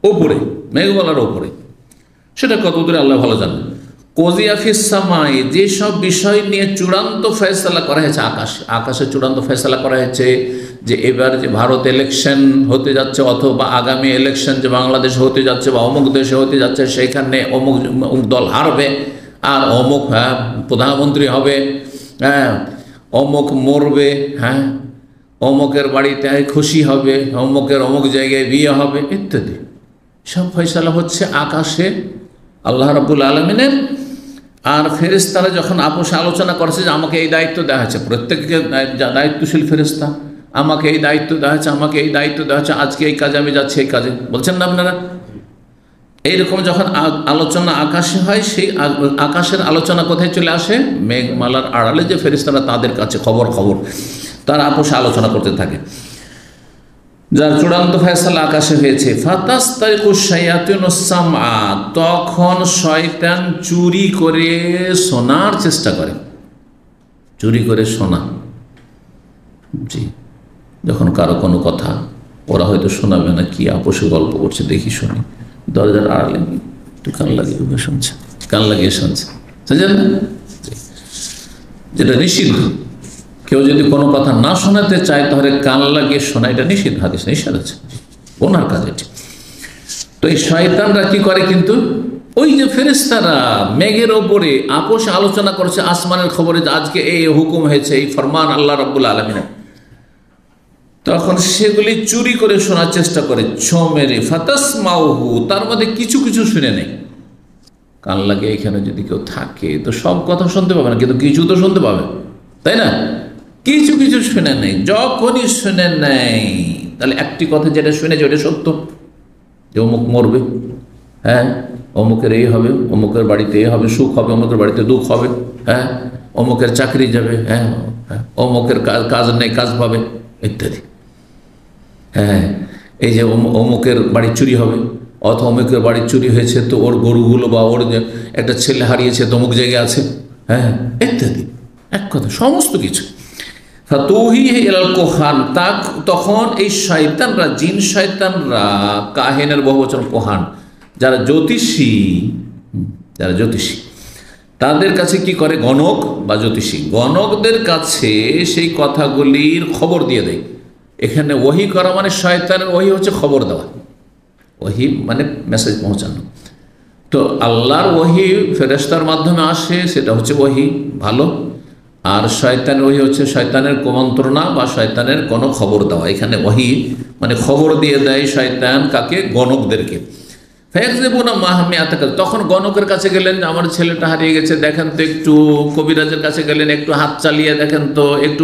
ওপরে, মেঘমালার ওপরে। সেটা কত দূরে আল্লাহ ভালো জানেন। কজিয়া ফিস সামায়ে, যেসব বিষয় নিয়ে চূড়ান্ত ফয়সালা করা হয়েছে আকাশে, আকাশে চূড়ান্ত ফয়সালা করা হয়েছে যে এবার যে ভারত ইলেকশন হতে যাচ্ছে, অথবা আগামী ইলেকশন যে বাংলাদেশে হতে যাচ্ছে বা অমুক দেশে হতে যাচ্ছে, সেখানে অমুক দল হারবে আর অমুক প্রধানমন্ত্রী হবে, অমুক মরবে, অমুকের বাড়িতে খুশি হবে, অমুকের অমুক জায়গায় বিয়ে হবে ইত্যাদি, সব ফয়সালা হচ্ছে আকাশে আল্লাহ রাব্বুল আলামিনের। আর ফেরেশতারা যখন আপোষে আলোচনা করছে যে আমাকে এই দায়িত্ব দেওয়া হয়েছে, প্রত্যেককে দায়িত্বশীল ফেরেশতা, আমাকে এই দায়িত্ব দেওয়া হয়েছে, আমাকে এই দায়িত্ব দেওয়া হয়েছে, আজকে এই কাজে আমি যাচ্ছি, এই কাজে, বলছেন না আপনারা? এইরকম যখন আলোচনা আকাশে হয়, সেই আকাশের আলোচনা কোথায় চলে আসে? মেঘমালার আড়ালে যে ফেরেশতারা, তাদের কাছে খবর তারা আপোষে আলোচনা করতে থাকে, যার চূড়ান্ত ফয়সালা আকাশে হয়েছে। ফাতাস্তাইকুশ শায়াতিনুস সামআ, তখন শয়তান চুরি করে শোনার চেষ্টা করে, চুরি করে শোনা। জি, যখন কারো কোনো কথা ওরা হয়তো শোনাবে না, কি আপোষে গল্প করছে দেখি শুনি, দরজার আড়ালে একটু কান লাগিয়ে শুনছে, কান লাগিয়ে শুনছে, বুঝলেন না? যেটা নিষিদ্ধ। কেউ যদি কোনো কথা না শোনাতে চায় তাহলে কান লাগিয়ে শোনা, এটা নিষিদ্ধ, হাদিস নিষেধ আছে, ওনার কাজ এটি। তো এই শয়তানরা কি করে, কিন্তু ওই যে ফেরেশতারা মেঘের ওপরে আপোষে আলোচনা করছে আসমানের খবরে, আজকে এই হুকুম হয়েছে, এই ফরমান আল্লাহ রাব্বুল আলামিনের, তখন সেগুলি চুরি করে শোনার চেষ্টা করে, ছো মেরে। ফাতাসমাউহু, তার মধ্যে কিছু কিছু শুনে নেই। কান লাগে এখানে যদি কেউ থাকে তো সব কথা শুনতে পাবে না, কিন্তু কিছু তো শুনতে পাবে, তাই না? কিছু কিছু শুনে নেই। যখনই শুনে নেই তাহলে একটি কথা যেটা শুনেছে ওটা সত্য, যে অমুক মরবে, অমুকের এই হবে, অমুকের বাড়িতে এই হবে, সুখ হবে, অমুকের বাড়িতে দুঃখ হবে, অমুকের চাকরি যাবে, অমুকের কাজ নেই, কাজ পাবে ইত্যাদি। এই যে অমুকের বাড়ি চুরি হবে, অথবা অমুকের বাড়ি চুরি হয়েছে তো ওর গরুগুলো বা ওর একটা ছেলে হারিয়েছে তো অমুক জায়গায় আছে, ইত্যাদি। এক কথা সমস্ত কিছু। তখন এই শয়তানরা, জিন শয়তানরা, কাহিনের বহুবচন কোহান, যারা জ্যোতিষী, তাদের কাছে কি করে, গণক বা জ্যোতিষী, গণকদের কাছে সেই কথাগুলির খবর দিয়ে দেয়। এখানে ওহী করা মানে শয়তানের ওহী হচ্ছে খবর দেওয়া, ওহী মানে মেসেজ পৌঁছানো। তো আল্লাহর ওহী ফেরেশতার মাধ্যমে আসে, সেটা হচ্ছে ওহী ভালো। আর শয়তানের ওহী হচ্ছে শয়তানের কুমন্ত্রণা বা শয়তানের কোনো খবর দেওয়া। এখানে ওহী মানে খবর দিয়ে দেয় শয়তান, কাকে? গণকদেরকে। ফায়াকযিবুনা মাহামিয়াত, তখন গণকের কাছে গেলেন, আমার ছেলেটা হারিয়ে গেছে দেখেন তো, একটু কবিরাজের কাছে গেলেন, একটু হাত চালিয়ে দেখেন তো, একটু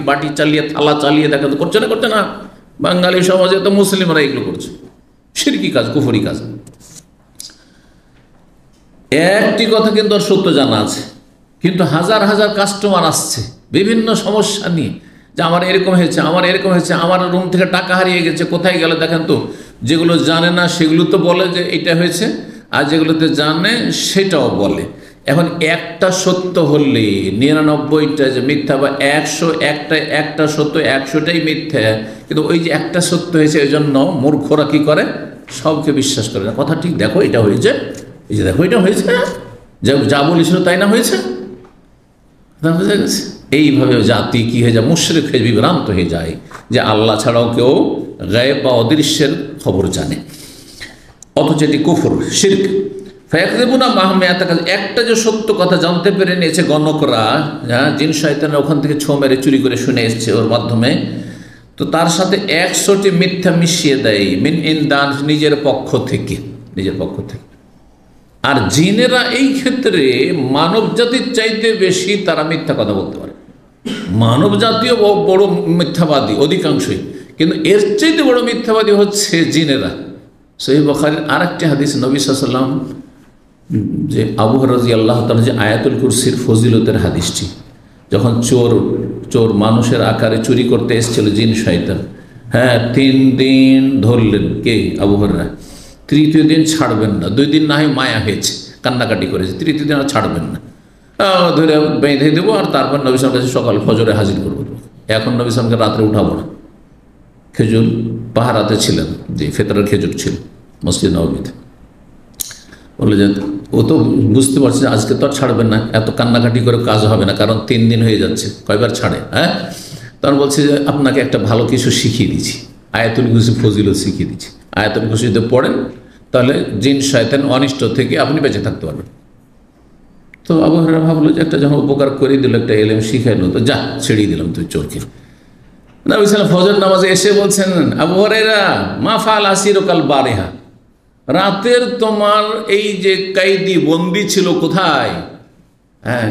বাটি চালিয়ে, থালা চালিয়ে দেখেন তো, করছে না? বাঙালি সমাজে তো মুসলিমরা এগুলো করছে, শিরকি কাজ, কুফরি কাজ। একটি কথা কিন্তু আর সত্য জানা আছে, কিন্তু হাজার হাজার কাস্টমার আসছে বিভিন্ন সমস্যা নিয়ে, যে আমার এরকম হয়েছে, আমার রুম থেকে টাকা হারিয়ে গেছে, কোথায় গেল দেখেন তো। যেগুলো জানে না সেগুলো তো বলে যে এটা হয়েছে, আর যেগুলোতে জানে সেটাও বলে। এখন একটা সত্য হলে 99টা যে মিথ্যা, বা 100 একটা সত্য, 100টাই মিথ্যা, কিন্তু ওই যে একটা সত্য হয়েছে এই জন্য মূর্খরা কি করে, সবকে বিশ্বাস করে না। কথা ঠিক, দেখো এটা হয়েছে, এই যে দেখো এটা হয়েছে, যা বলেছিল তাই না হয়েছে, বুঝা গেছে? এইভাবে জাতি কি হয়ে যায়, মুশরিক হয়ে বিভ্রান্ত হয়ে যায়, যে আল্লাহ ছাড়াও কেউ গায়েব বা অদৃশ্যের খবর জানে, অথচ এটি কুফর, শিরক। ফায়াকযিবুনা মাহমিয়াতা, একটা যে সত্য কথা জানতে পেরে নিয়েছে গণকরা, জিন শয়তানের ওখান থেকে ছো মেরে চুরি করে শুনে এসছে ওর মাধ্যমে, তো তার সাথে 100টি মিথ্যা মিশিয়ে দেয় মিন ইনদান, নিজের পক্ষ থেকে। আর জিনেরা এই ক্ষেত্রে মানব জাতির চাইতে বেশি তারা মিথ্যা কথা বলতে পারে। মানব জাতীয় বড় মিথ্যাবাদী অধিকাংশই, কিন্তু এর চাইতে বড় মিথ্যাবাদী হচ্ছে জিনেরা। সহিহ বুখারীর আরেকটি হাদিস, নবী সাল্লাল্লাহু আলাইহি ওয়াসাল্লাম যে আবু হুরায়রা রাদিয়াল্লাহু তাআলা যে আয়াতুল কুরসির ফজিলতের হাদিসটি, যখন চোর মানুষের আকারে চুরি করতে এসেছিল জিন শয়তান, 3 দিন ধরলেন কে? আবু হুরায়রা। তৃতীয় দিন ছাড়বেন না, 2 দিন না হয় মায়া হয়েছে, কান্নাকাটি করেছে, তৃতীয় দিন আর ছাড়বেন না, ধরে বেঁধে দেবো, আর তারপর নবী সাল্লাল্লাহু আলাইহি ওয়াসাল্লাম কাছে সকাল ফজরে হাজির করবো। এখন নবী সাল্লাল্লাহু আলাইহি ওয়াসাল্লামকে রাত্রে উঠাবো না, খেজুর পাহারাতে ছিলেন, যে ফেতরার খেজুর ছিল মসজিদ নববীতে। বলে যে ও তো বুঝতে পারছে আজকে তো আর ছাড়বেন না, এত কান্নাকাটি করে কাজ হবে না, কারণ 3 দিন হয়ে যাচ্ছে, কয়বার ছাড়ে? তখন বলছে যে আপনাকে একটা ভালো কিছু শিখিয়ে দিচ্ছি, আয়াতুল কুরসি ফজিলত শিখিয়ে দিচ্ছি। আয়াতুল কুরসি যদি পড়েন তাহলে জিন শয়তান অনিষ্ট থেকে আপনি বেঁচে থাকতে পারবেন। তো আবু হুরায়রা ভাবলো যে একটা যখন উপকার করে দিল, একটা এলেম শিখাইলো, তো যা ছেড়িয়ে দিলাম তুই চোরকে। নবী সাল্লাল্লাহু আলাইহি ওয়াসাল্লাম ফজর নামাজে এসে বলছেন, আবু হুরায়রা মা ফাআল আসিরুকাল বারিহা, রাতের তোমার এই যে কায়দি বন্দি ছিল কোথায়?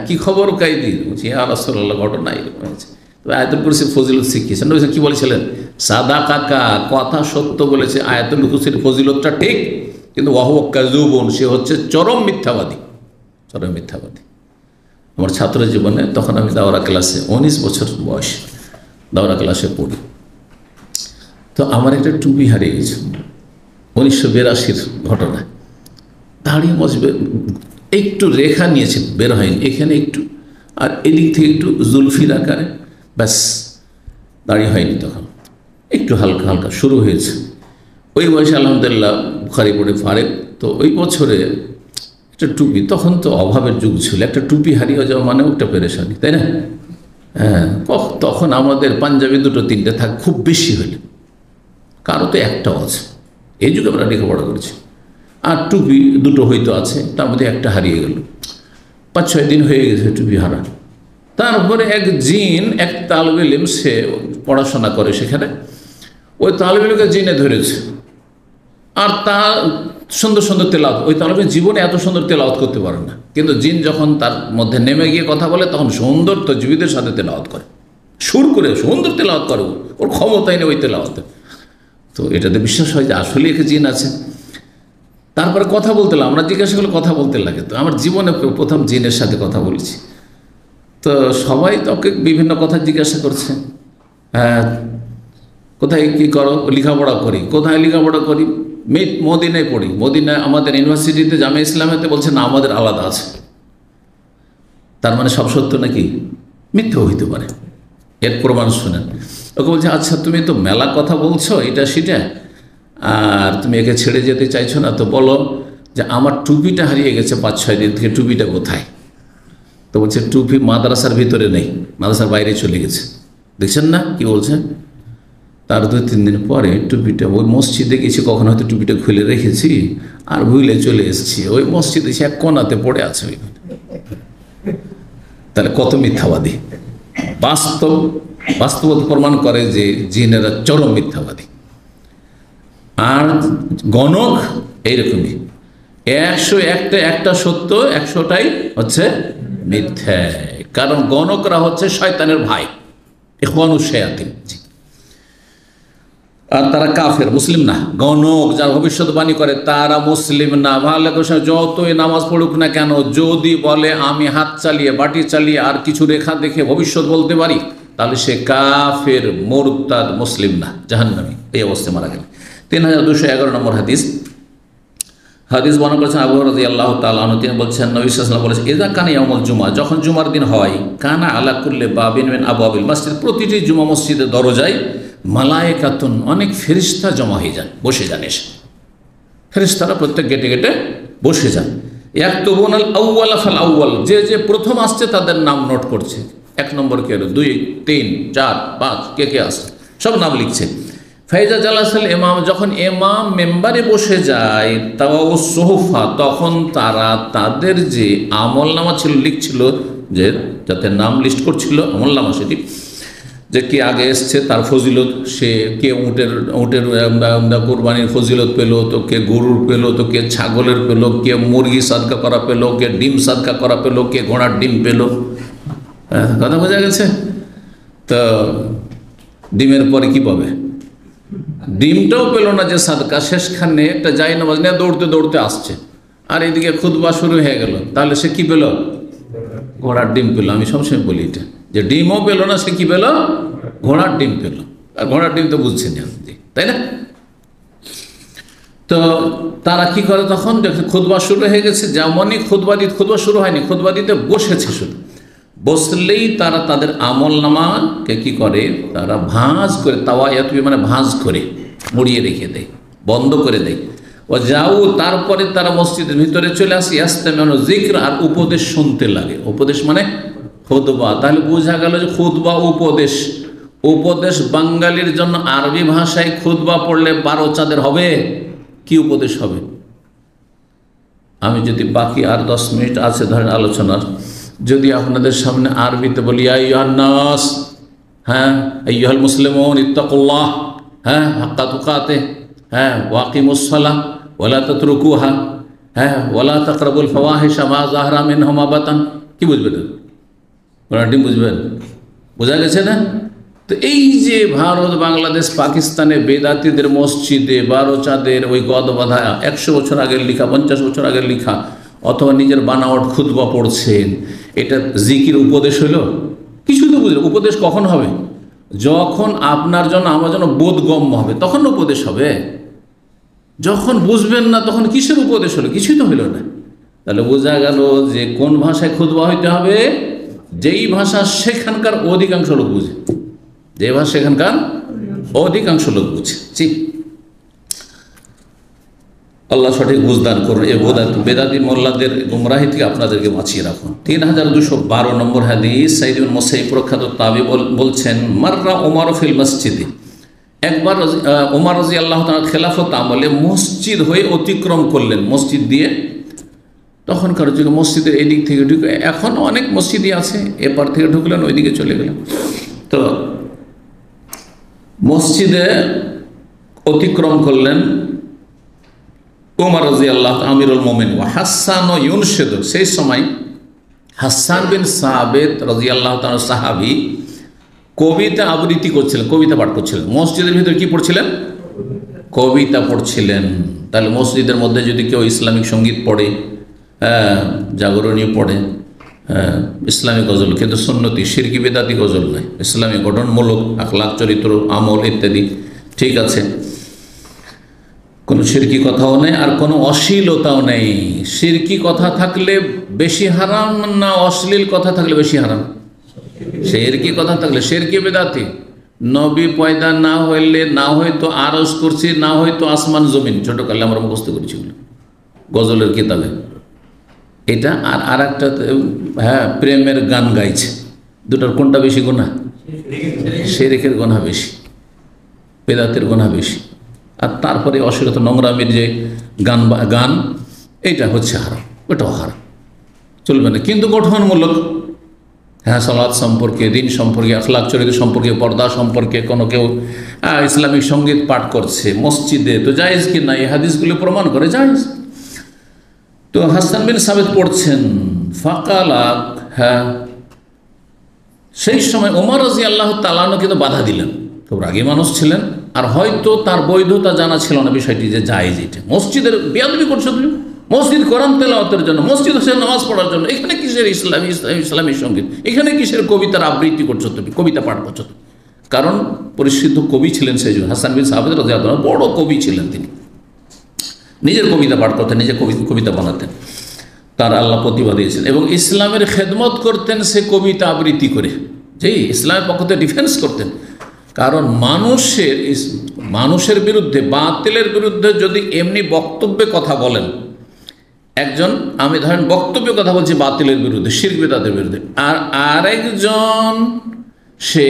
কি খবর কায়দি? বলছি ইয়া রাসূলুল্লাহ, ঘটনা এরকম হয়েছে। তো আয়াতুল কুরসির ফজিলত শিখিয়েছেন। নবী কি বলেছিলেন? সাদাকাকা, কথা সত্য বলেছে, আয়াতুল কুরসির ফজিলতটা ঠিক, কিন্তু ওয়াহুয়া কাযুবুন, সে হচ্ছে চরম মিথ্যাবাদী। আমার ছাত্র জীবনে, তখন আমি দাওরা ক্লাসে 19 বছর বয়স, দাওরা ক্লাসে পড়ি। তো আমার একটা টুপি হারিয়ে গেছে, 1982-র ঘটনা। দাড়ি মজবে, একটু রেখা নিয়েছে, বের হয়নি, এখানে একটু, আর এদিক থেকে একটু জুলফির আকারে, ব্যাস দাড়ি হয়নি। তখন একটু হালকা হালকা শুরু হয়েছে। ওই বয়সে আলহামদুলিল্লাহ বুখারী পড়ে ফারেক। তো ওই বছরে একটা টুপি, তখন তো অভাবের যুগ ছিল, একটা টুপি হারিয়ে যাওয়া মানে একটা পেরেশানি, তাই না? তখন আমাদের পাঞ্জাবি 2-3টে থাক, খুব বেশি হলে, কারো তো একটাও আছে। এই যুগে আমরা লেখাপড়া করেছি, আর টুপি 2টো হয়তো আছে, তার মধ্যে একটা হারিয়ে গেল। 5-6 দিন হয়ে গেছে টুপি হারা। তারপরে এক জিন, এক তালেবে ইলম, সে পড়াশোনা করে সেখানে, ওই তালেবে ইলমকে জিনে ধরেছে, আর তা সুন্দর সুন্দর তেলাওয়াত, ওই তালেবে জীবনে এত সুন্দর তেলাওয়াত করতে পারে না, কিন্তু জিন যখন তার মধ্যে নেমে গিয়ে কথা বলে, তখন সুন্দর তাজবিদের সাথে তেলাওয়াত করে, সুর করে সুন্দর তেলাওয়াত করে, ওর ক্ষমতাই নেই ওই তেলাওয়াতে। তো এটাতে বিশ্বাস হয় যে আসলে একে জিন আছে। তারপরে কথা বলতে লাগে, আমরা জিজ্ঞাসা করলে কথা বলতে লাগে। তো আমার জীবনে প্রথম জিনের সাথে কথা বলেছি। তো সবাই তোকে বিভিন্ন কথা জিজ্ঞাসা করছে, কোথায় কী করো? লেখাপড়া করি। কোথায় লেখাপড়া করি? মদিনায় পড়ি। মদিনায় আমাদের ইউনিভার্সিটিতে, জামিয়া ইসলামেতে। বলছে না, আমাদের আলাদা আছে। তার মানে সব সত্য নাকি? মিথ্যেও হইতে পারে। এর প্রমাণ শুনেন। ওকে বলছে, আচ্ছা তুমি তো মেলা কথা বলছো এটা সেটা, আর তুমি একে ছেড়ে যেতে চাইছো না, তো বলো যে আমার টুপিটা হারিয়ে গেছে 5-6 দিন থেকে, টুপিটা কোথায়? তো বলছে টুপি মাদ্রাসার ভিতরে নেই, মাদ্রাসার বাইরে চলে গেছে। দেখছেন না কি বলছে? তার 2-3 দিন পরে টুপিটা ওই মসজিদে গেছি, কখন হয়তো টুপিটা খুলে রেখেছি আর ভুলে চলে এসেছি, ওই মসজিদে সে এক কোণাতে পড়ে আছে ওইখানে। তাহলে কত মিথ্যাবাদী! বাস্তবতা প্রমাণ করে যে জিনেরা চরম মিথ্যাবাদী। আর গণক এইরকমই, 101টা সত্য, 100টাই হচ্ছে মিথ্যা। কারণ গণকরা হচ্ছে শয়তানের ভাই, ইখওয়ানুশ শায়াতিন। আর তারা কাফের, মুসলিম না। গণক যারা ভবিষ্যৎবাণী করে তারা মুসলিম না। ভালো যতই নামাজ পড়ুক না কেন, যদি বলে আমি হাত চালিয়ে, বাটি চালিয়ে আর কিছু রেখা দেখে ভবিষ্যৎ বলতে পারি, তাহলে সে কাফের, মুরতাদ, মুসলিম না, জাহান্নামী। এই অবস্থায় মারা গেল। 3211 নম্বর হাদিস বর্ণনা করেছেন আবু হুরায়রা রাদিয়াল্লাহু তাআলা আনহু। তিনি বলছেন, নবী সাল্লাল্লাহু আলাইহি ওয়াসাল্লাম বলেছেন, ইযা কানা ইয়াউমুল জুমআ, যখন জুমার দিন হয়, কানা আলা কুল্লি বাবিন মিন আবওয়াবিল মসজিদ, প্রতিটি জুমা মসজিদের দরজায় মালায়েকাতুন, অনেক ফেরেশতা জমা হয়ে যান, বসে যান। এসে ফেরেশতারা প্রত্যেক গেটে গেটে বসে যান। ইয়াকতুবুনাল আউওয়ালা ফাল আউওয়াল, যে প্রথম আসছে তাদের নাম নোট করছে। 1 নম্বর কে হলো, 2, 3, 4, 5, কে আসছে সব নাম লিখছে। ফাইজা জালাসাল ইমাম, যখন ইমাম মেম্বারে বসে যায় তাও সোহফা, তখন তারা তাদের যে আমলনামা ছিল লিখছিল, যে যাতে নাম লিস্ট করছিল আমলনামা, সেটি যে কে আগে এসছে তার ফজিলত, সে কে উটের কোরবানির ফজিলত পেল, তো কে গরুর পেল, তো কে ছাগলের পেল, কে মুরগি সাদকা করা পেল, কে ডিম সাদকা করা পেল, কে ঘোড়ার ডিম পেল। কথা বোঝা গেছে? তো ডিমের পরে কি পাবে? ডিমটাও পেল না যে সাদকা, শেষখানে একটা যাই নামাজ নিয়ে দৌড়তে দৌড়তে আসছে, আর এদিকে খুতবা শুরু হয়ে গেল, তাহলে সে কি পেল? ঘোড়ার ডিম পেল। আমি সবসময় বলি এটা, যে ডিমও পেল না, সে কি পেল? ঘোড়ার ডিম পেল। আর ঘোড়ার ডিম তো বুঝছেন, তাই না? তো তারা কি করে, তখন খুতবা শুরু হয়ে গেছে, যেমনই খুতবা শুরু হয়নি, খুতবা দিতে বসেছে, শুধু বসলেই তারা তাদের আমল নামাকে কি করে, তারা ভাঁজ করে, তাওয়ায়াত মানে ভাঁজ করে মুড়িয়ে রেখে দেয়, বন্ধ করে দেয়। ও যাও, তারপরে তারা মসজিদের ভিতরে চলে আসি, ইস্তেমাউ যিকর, আর উপদেশ শুনতে লাগে। উপদেশ মানে খুতবা। তাহলে বোঝা গেল যে খুতবা উপদেশ। উপদেশ বাঙালির জন্য আরবি ভাষায় খুতবা পড়লে 12 চাঁদের হবে। কি উপদেশ হবে? আমি যদি বাকি আর 10 মিনিট আছে ধরেন আলোচনার, যদি আপনাদের সামনে আরবিতে বলি, আইয়ুহান নাস, হ্যাঁ, আইয়ুহাল মুসলিমুন ইত্তাকুল্লাহ, হ্যাঁ, হাক্কা তুকাতে, হ্যাঁ, ওয়াকিমুস সালাহ ওয়ালা তাতরুকুহা, হ্যাঁ, ওয়ালা তাকরাবুল ফাওয়াহিশা মা যাহরা মিনহা মা বাতান, কি বুঝবেন? কোরআনটি বুঝবেন? বোঝা গেছে না? তো এই যে ভারত, বাংলাদেশ, পাকিস্তানে বেদাতিদের মসজিদে 12 চাঁদের ওই গদ বাঁধা 100 বছর আগের লিখা, 50 বছর আগের লিখা, অথবা নিজের বানাওয়াট খুতবা পড়ছেন, এটা জিকির উপদেশ হইল? কিছু তো বুঝলেন। উপদেশ কখন হবে? যখন আপনার জন্য আমার জন্য বোধগম্য হবে, তখন উপদেশ হবে। যখন বুঝবেন না, তখন কিসের উপদেশ হলো? কিছুই তো হইল না। তাহলে বোঝা গেল যে কোন ভাষায় খুতবা হইতে হবে? যেই ভাষা সেখানকার অধিকাংশ লোক বুঝে, যে ভাষা সেখানকার অধিকাংশ লোক বুঝে। জি, আল্লাহ সঠিক বুঝদান করুন। এই বেদাতি মোল্লাদের গুমরাহি থেকে আপনাদেরকে বাঁচিয়ে রাখুন। 3212 নম্বর হাদিস, সাইদ ইবনে মুসাইয়িব প্রখ্যাত তাবি বলছেন, মাররা ওমর ফিল মসজিদে, একবার ওমর রাদিয়াল্লাহু তাআলা খেলাফত আমলে মসজিদ হয়ে অতিক্রম করলেন, মসজিদ দিয়ে। তখনকার যুগে মসজিদের এদিক থেকে ঢুকে, এখন অনেক মসজিদই আছে, এপার থেকে ঢুকলেন, ওইদিকে চলে গেলেন। তো মসজিদে অতিক্রম করলেন ওমর রাদিয়াল্লাহু আমিরুল মুমিনিন, হাসান ও ইউনশিদু, সেই সময় হাসান বিন সাবিত রাদিয়াল্লাহু তাআলা সাহাবী কবিতা আবৃত্তি করছিলেন, কবিতা পাঠ করছিলেন। মসজিদের ভিতরে কি পড়ছিলেন? কবিতা পড়ছিলেন। তাহলে মসজিদের মধ্যে যদি কেউ ইসলামিক সঙ্গীত পড়ে, জাগরণী পড়ে, ইসলামিক গজল, কিন্তু সুন্নতি শিরকি বেদাতি গজল নয়, ইসলামিক গঠনমূলক আখলাক, চরিত্র, আমল ইত্যাদি, ঠিক আছে, কোনো শিরকি কথাও নেই, আর কোনো অশ্লীলতাও নেই। শিরকি কথা থাকলে বেশি হারাম না অশ্লীল কথা থাকলে বেশি হারাম? শিরকি কথা থাকলে, শিরকি বেদাতি। নবী পয়দা না হইলে, না হয়তো আরজ করছি, না হয়তো আসমান জমিন, ছোটকালে আমরা মুখস্থ করেছি গজলের কিতাবে এটা। আর একটা, হ্যাঁ, প্রেমের গান গাইছে। দুটার কোনটা বেশি গুনাহ? শিরকের গুনাহ বেশি, বেদাতের গুনাহ বেশি। আর তারপরে অশ্লীলতা, নোংরামির যে গান, এইটা হচ্ছে হারাম, ওটাও হারাম, চলবে না। কিন্তু গঠনমূলক, হ্যাঁ, সালাত সম্পর্কে, দিন সম্পর্কে, আখলাক চরিত্র সম্পর্কে, পর্দা সম্পর্কে কোনো কেউ ইসলামিক সঙ্গীত পাঠ করছে মসজিদে, তো জায়েজ কি না? এই হাদিসগুলো প্রমাণ করে জায়েজ। তো হাসান বিন সাবিত পড়ছেন, ফাকালা, হ্যাঁ, সেই সময় ওমর রাদিয়াল্লাহু তাআলা কিন্তু বাধা দিলেন। খুব রাগী মানুষ ছিলেন, আর হয়তো তার বৈধতা জানা ছিল না বিষয়টি, যে জায়েজ এটা। মসজিদের বেয়াদবি করছো তুমি, মসজিদ কোরআন তেলাওয়াতের জন্য, মসজিদ হচ্ছে নামাজ পড়ার জন্য, এখানে কিসের ইসলামী সঙ্গীত, এখানে কিসের কবিতার আবৃত্তি করছো তুমি, কবিতা পাঠ করছো তুমি? কারণ পরিশুদ্ধ কবি ছিলেন সেই জন্য। হাসান বিন সাবিত রাদিয়াল্লাহু আনহু বড় কবি ছিলেন, তিনি নিজের কবিতা পাঠ করতেন, নিজে কবিতা বানাতেন, তার আল্লাহ প্রতিভা দিয়েছেন, এবং ইসলামের খেদমত করতেন সে কবিতা আবৃত্তি করে, যেই ইসলামের পক্ষ থেকে ডিফেন্স করতেন। কারণ মানুষের বিরুদ্ধে, বাতিলের বিরুদ্ধে যদি এমনি বক্তব্যে কথা বলেন, একজন, আমি ধরেন বক্তব্যে কথা বলছি বাতিলের বিরুদ্ধে, শিরক বিদআতের বিরুদ্ধে, আর আরেকজন সে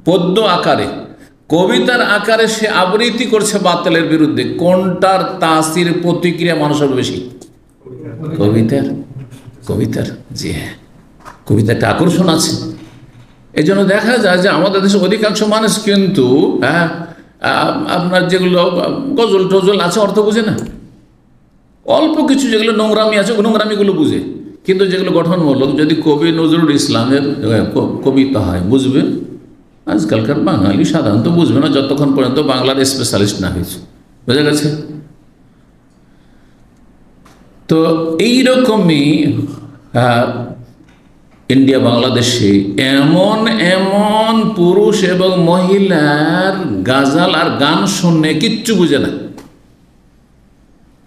পদ্য আকারে কবিতার আকারে সে আবৃত্তি করছে বাতিলের বিরুদ্ধে। কোনটার তাসির প্রতিক্রিয়া মানুষের বেশি? কবিতার। জি হ্যাঁ, কবিতা একটা আকর্ষণ আছে। এই জন্য দেখা যায় যে আমাদের দেশের অধিকাংশ মানুষ কিন্তু আপনার যেগুলো গজল টজল আছে অর্থ বুঝে না। অল্প কিছু যেগুলো নোংরামি আছে নোংরামিগুলো বুঝে, কিন্তু যেগুলো গঠনমূলক যদি কবি নজরুল ইসলামের কবিতা হয় বুঝবে। আজকালকার বাঙালি সাধারণত বুঝবে না যতক্ষণ পর্যন্ত বাংলার স্পেশালিস্ট না হয়েছে। বোঝা গেছে? তো এইরকমই ইন্ডিয়া বাংলাদেশে এমন এমন পুরুষ এবং মহিলার গাজাল আর গান শুনে কিচ্ছু বুঝে না।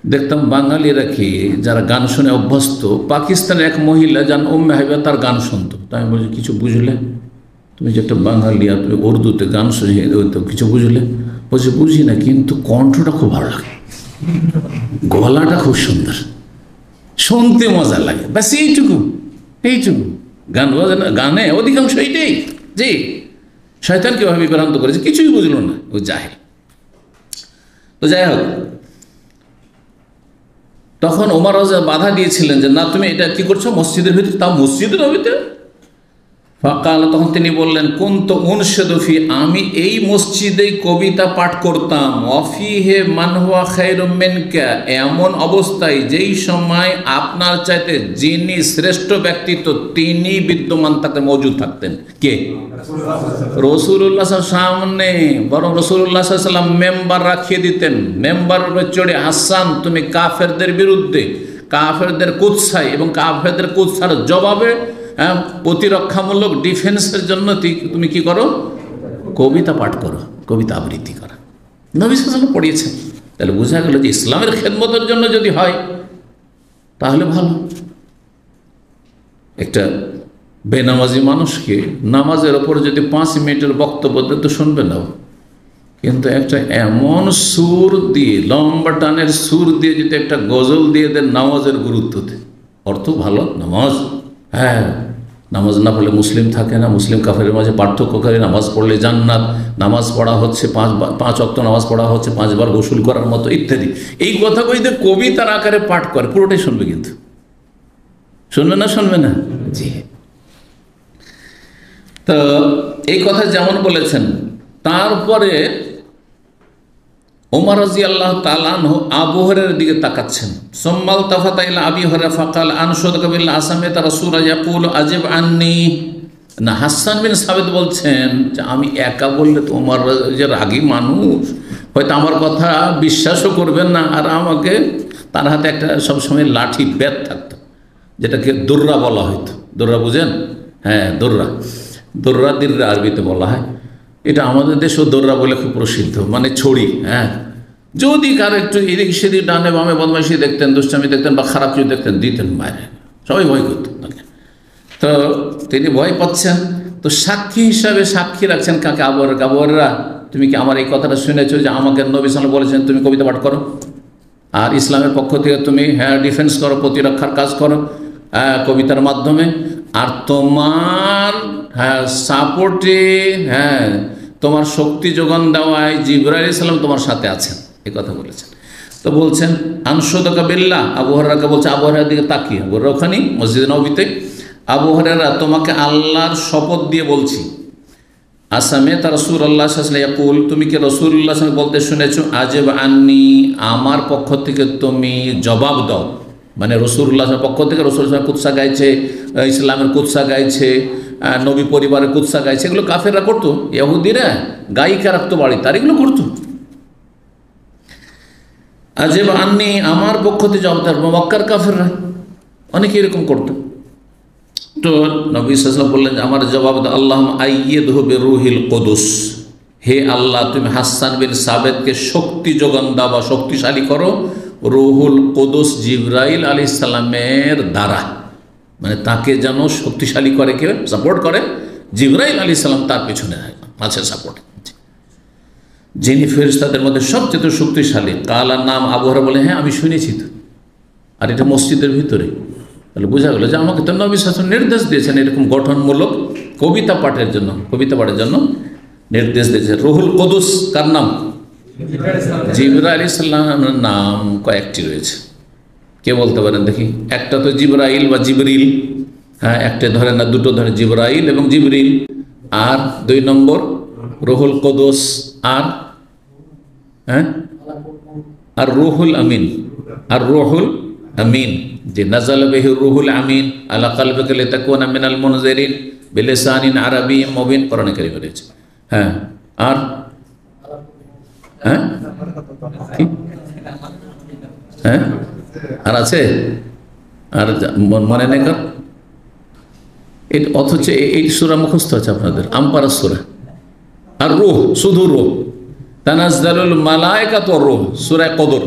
দেখতাম বাঙালিরা কি যারা গান শুনে অভ্যস্ত, পাকিস্তানের এক মহিলা যান উম্মে হাবিবা তার গান শুনতো। তাই আমি বলছি কিছু বুঝলে? তুমি যে একটা বাঙালি আর তুমি উর্দুতে গান শুনে তো কিছু বুঝলে? বলছে বুঝি না, কিন্তু কণ্ঠটা খুব ভালো লাগে, গলাটা খুব সুন্দর, শুনতে মজা লাগে, ব্যাস এইটুকু। গান বাজে না, গানে অধিকাংশ এইটাই। জি, শয়তান কিভাবে বিভ্রান্ত করেছে কিছুই বুঝলো না, ও জাহেল। তো যাই হোক, তখন ওমর রাজা বাধা দিয়েছিলেন যে না তুমি এটা কি করছো মসজিদের ভিতরে, তাও মসজিদের ভিতরে। ফাকাল, তখন তিনি বললেন কুনতু উনশিদু ফি, আমি এই মসজিদেই কবিতা পাঠ করতাম। ওয়াফিহে মান হুয়া খায়রুম মিনকা, এমন অবস্থায় যেই সময় আপনার চাইতে যিনি শ্রেষ্ঠ ব্যক্তিত্ব তিনি বিদ্যমান থাকতেন, মজুদ থাকতেন। কে? রাসূলুল্লাহ সামনে। বরং রাসূলুল্লাহ সাল্লাল্লাহু আলাইহি ওয়াসাল্লাম মেম্বার রাখিয়ে দিতেন। মেম্বারের উপরে চড়ে, হাসান তুমি কাফেরদের বিরুদ্ধে, কাফেরদের কুৎসায় এবং কাফেরদের কুৎসার জবাবে প্রতিরক্ষামূলক ডিফেন্সের জন্য তুমি কি করো? কবিতা পাঠ করো, কবিতা আবৃত্তি করো। নবী সাল্লাল্লাহু আলাইহি ওয়াসাল্লাম পড়িয়েছেন। তাহলে বোঝা গেল যে ইসলামের খেদমতের জন্য যদি হয় তাহলে ভালো। একটা বেনামাজি মানুষকে নামাজের ওপর যদি 5 মিনিটের বক্তব্য দেন তো শুনবে না, কিন্তু একটা এমন সুর দিয়ে, লম্বা টানের সুর দিয়ে যদি একটা গজল দিয়ে দেন নামাজের গুরুত্বতে, অর্থ ভালো। নামাজ, হ্যাঁ, নামাজ না পড়লে মুসলিম থাকে না, মুসলিম কাফেরের মাঝে পার্থক্য করে, নামাজ পড়লে জান্নাত, নামাজ পড়া হচ্ছে 5 ওয়াক্ত নামাজ পড়া হচ্ছে 5 বার গোসল করার মতো ইত্যাদি। এই কথাগুলি যদি কবিতার আকারে পাঠ করে পুরোটাই শুনবে, কিন্তু শুনবে না। জি, তো এই কথা যেমন বলেছেন। তারপরে ওমর রাদিয়াল্লাহু তাআলা আনহু আবু হুরায়রার দিকে তাকাচ্ছেন। সুম্মাল তাফাতা ইলা আবি হুরায়রা ফাকাল আনশুদুকা বিল্লাহ আসামিতা রাসূলা ইয়াকুলু আজিব আন্নি। না, হাসান বিন সাবিত বলছেন যে আমি একা বললে তো ওমর যে রাগী মানুষ, হয়তো আমার কথা বিশ্বাসও করবেন না, আর আমাকে, তার হাতে একটা সবসময় লাঠি বেত থাকতো, যেটাকে দুর্রা বলা হইতো। দুর্রা বুঝেন? হ্যাঁ, দুর্রা দির্রা আরবিতে বলা হয়। এটা আমাদের দেশেও দোররা বলে খুব প্রসিদ্ধ, মানে ছড়ি। হ্যাঁ, যদি কারো একটু এদিক সেদিক ডানে বামে বদমাইশি দেখতেন, দুষ্টামি দেখতেন বা খারাপ কিছু দেখতেন, দিতেন বাইরে, সবাই ভয় করত তাকে। তো তিনি ভয় পাচ্ছেন, তো সাক্ষী হিসাবে সাক্ষী রাখছেন কাকে? আবু হুরায়রা, তুমি কি আমার এই কথাটা শুনেছো যে আমাকে নবী সাল্লাল্লাহু আলাইহি ওয়াসাল্লাম বলেছেন তুমি কবিতা পাঠ করো, আর ইসলামের পক্ষ থেকে তুমি ডিফেন্স করো, প্রতিরক্ষার কাজ করো কবিতার মাধ্যমে, আর তোমার সাপোর্টে, তোমার শক্তি যোগান দেওয়ায় জিবরাইল আলাইহিস সালাম তোমার সাথে আছেন, এই কথা বলেছেন। তো বলছেন আনশুদুকা বিল্লাহ, আবু হুরায়রাকে বলছে, আবু হুরায়রার দিকে তাকিয়ে, আবু হুরায়রা ওখানে মসজিদে নববীতে, আবু হুরায়রা তোমাকে আল্লাহর শপথ দিয়ে বলছি, আসামিতা রাসূলুল্লাহ সাল্লাল্লাহু আলাইহি ওয়াসাল্লাম ইয়াকুল, তুমি কি রাসূলুল্লাহ সাল্লাল্লাহু আলাইহি ওয়াসাল্লাম বলতে শুনেছো আজিব আন্নি, আমার পক্ষ থেকে তুমি জবাব দাও। মানে রাসূলুল্লাহ পক্ষ থেকে রাসূলুল্লাহ কুৎসা গাইছে, ইসলামের কুৎসা গাইছে, নবী পরিবারের কুৎসা গাইছে, এগুলো কাফেররা করতো, ইহুদিরা গায়িকা রাখতো বাড়িতে, আর এগুলো করতো। আজিব আন্নি, আমার পক্ষ থেকে জবাব দাও। মক্কার কাফেররা অনেকে এরকম করতো। তো নবী সাল্লাল্লাহু আলাইহি ওয়াসাল্লাম বললেন যে আমার জবাব দাও, আল্লাহুম্মা আইয়িদহু বিরূহিল কুদুস, হে আল্লাহ তুমি হাসান বিন সাবিতকে শক্তি যোগান দাও বা শক্তিশালী করো রুহুল কুদুস জিবরাইল আলাইহিস সালামের দ্বারা, মানে তাকে যেন শক্তিশালী করে, কে সাপোর্ট করে? জিবরাইল আলাইহিস সালাম তার পিছনে আছে সাপোর্ট, যিনি ফেরেশতাদের মধ্যে সবচেয়ে শক্তিশালী। কালার নাম আবু হুরায়রা বলে, হ্যাঁ আমি শুনেছি তো, আর এটা মসজিদের ভিতরে। তাহলে বোঝা গেল যে আমাকে তো নবী সাল্লাল্লাহু আলাইহি ওয়াসাল্লাম নির্দেশ দিয়েছেন এরকম গঠনমূলক কবিতা পাঠের জন্য নির্দেশ দিয়েছে। রুহুল কুদুস কার নাম? জিবরাইল আলাইহিস সালামের নাম কয়েকটি রয়েছে, কে বলতে পারেন দেখি? একটা তো জিবরাইল বা জিবরিল, হ্যাঁ, একটা ধরে না, দুটো ধরে, জিবরাইল এবং জিবরিল। আর 2 নম্বর রুহুল কুদুস, আর হ্যাঁ, আর রুহুল আমিন। আর রুহুল আমিন যে নাযালা বিহি রুহুল আমিন আলা কলবিকা লিতাকুনা মিনাল মুনজিরিন বিলিসানিন আরাবিয়্যিন মুবিন, কোরআনে কারীমে রয়েছে। হ্যাঁ, আর হ্যাঁ কি হ্যাঁ আর আছে, আর মনে নেই কার? অথচ এই সূরা মুখস্থ আছে আপনাদের, আম্পারা সূরা। আর রূহ, শুধু রূহ, তানাজ্জালুল মালায়েকাতু ওয়ার রূহ, সূরা কদর,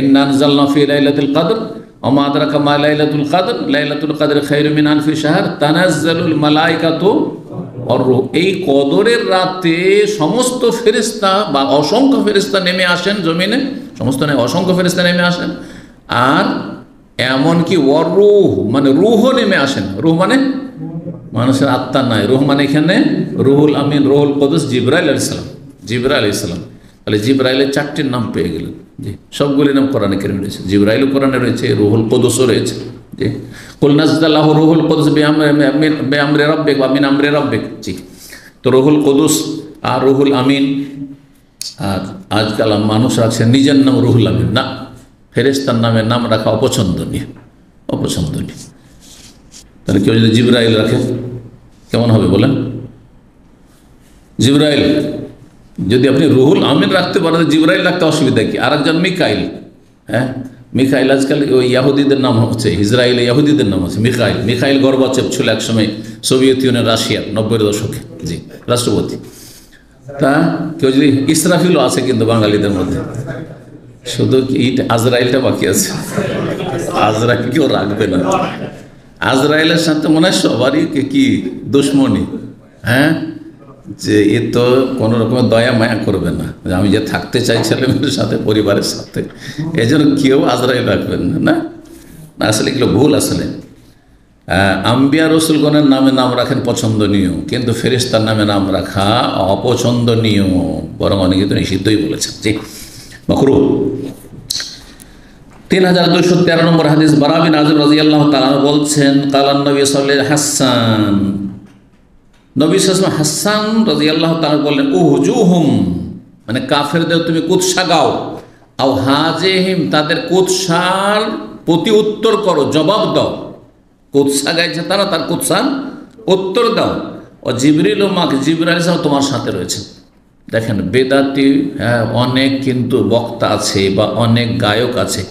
ইন্না আনজালনা ফি লাইলাতুল কদর ওয়া মা আদরাকা মা লাইলাতুল কদর, লাইলাতুল কদরি খায়রুম মিন আলফি শাহর, তানাজ্জালুল মালায়েকাতু ওয়ার রূহ। এই কদরের রাতে সমস্ত ফেরেশতা বা অসংখ্য ফেরেশতা নেমে আসেন জমিনে, সমস্ত নয়, অসংখ্য ফেরেশতা নেমে আসেন। আর এমনকি ওয়ার রূহ মানে রূহও নেমে আসেন। রূহ মানে মানুষের আত্মা নয়, রূহ মানে এখানে রুহুল আমিন, রুহুল কুদুস, জিবরাইল আলাইহিস সালাম। জিবরাইল আলাইহিস সালাম, তাহলে জিবরাইলের 4টি নাম পেয়ে গেলেন। জি, সবগুলি নাম কোরআনে কারীমে রয়েছে। জিবরাইলও কোরআনে রয়েছে, রুহুল কুদুসও রয়েছে। জি, কুল নাযালাহু রুহুল কুদুস বিআমরি রাব্বিক ওয়া মিন আমরি রাব্বিক। জি, তো রুহুল কুদুস আর রুহুল আমিন। আর আজকাল মানুষ আছে নিজের নাম রুহুল আমিন, না, ফেরেশতার নামে নাম রাখা অপছন্দনীয়, অপছন্দনীয়। তাহলে কেউ যদি জিবরাইল রাখে কেমন হবে বলেন? জিবরাইল যদি আপনি রুহুল আমিন রাখতে পারেন, জিবরাইল রাখতে অসুবিধা কি? আর একজন মিকাইল, হ্যাঁ, মিকাইল আজকাল ওই ইয়াহুদিদের নাম হচ্ছে, ইসরায়েল ইয়াহুদিদের নাম হচ্ছে মিকাইল। মিকাইল গর্বাচেপ ছিল একসময় সোভিয়েত ইউনিয়ন, রাশিয়ার 90-এর দশকে, জি, রাষ্ট্রপতি। তা কেউ যদি, ইসরাফিলও আছে কিন্তু বাঙালিদের মধ্যে, শুধু আজরাইলটা বাকি আছে। আজরাইল কেউ রাখবে না। আজরাইলের সাথে মনে হয় সবারই কি দুশ্মনী, হ্যাঁ, যে এ তো কোনো রকমের দয়া মায়া করবে না, আমি যে থাকতে চাই ছেলেমেয়ের সাথে, পরিবারের সাথে, এই জন্য কেউ আজরাইল রাখবেন না। না, আসলে এগুলো ভুল। আসলে আম্বিয়া রসুলগণের নামে নাম রাখেন পছন্দনীয়, কিন্তু ফেরেশতার নামে নাম রাখা অপছন্দনীয়, বরং অনেকে তো নিষিদ্ধই বলেছেন। জি, মাকরুহ। 3213 নম্বর হাদিস, বারা বিন আযিব রাদিয়াল্লাহু তাআলা বলছেন, কালান নবী সাল্লাল্লাহু আলাইহি হাসান, নবী সাল্লাল্লাহু আলাইহি হাসান রাদিয়াল্লাহু তাআলা বললেন, উহজুহুম মানে কাফেরদের তুমি কুৎসা গাও, আও হাজিহিম তাদের কুৎসার প্রতি উত্তর করো, জবাব দাও। কুৎসা গাইছে তারা, তার কুৎসার উত্তর দাও। ও জিবরিল ও মাক, জিবরাইল আলাইহিস সালাম তোমার সাথে রয়েছে। দেখেন বেদাতি, হ্যাঁ, অনেক কিন্তু বক্তা আছে বা অনেক গায়ক আছে,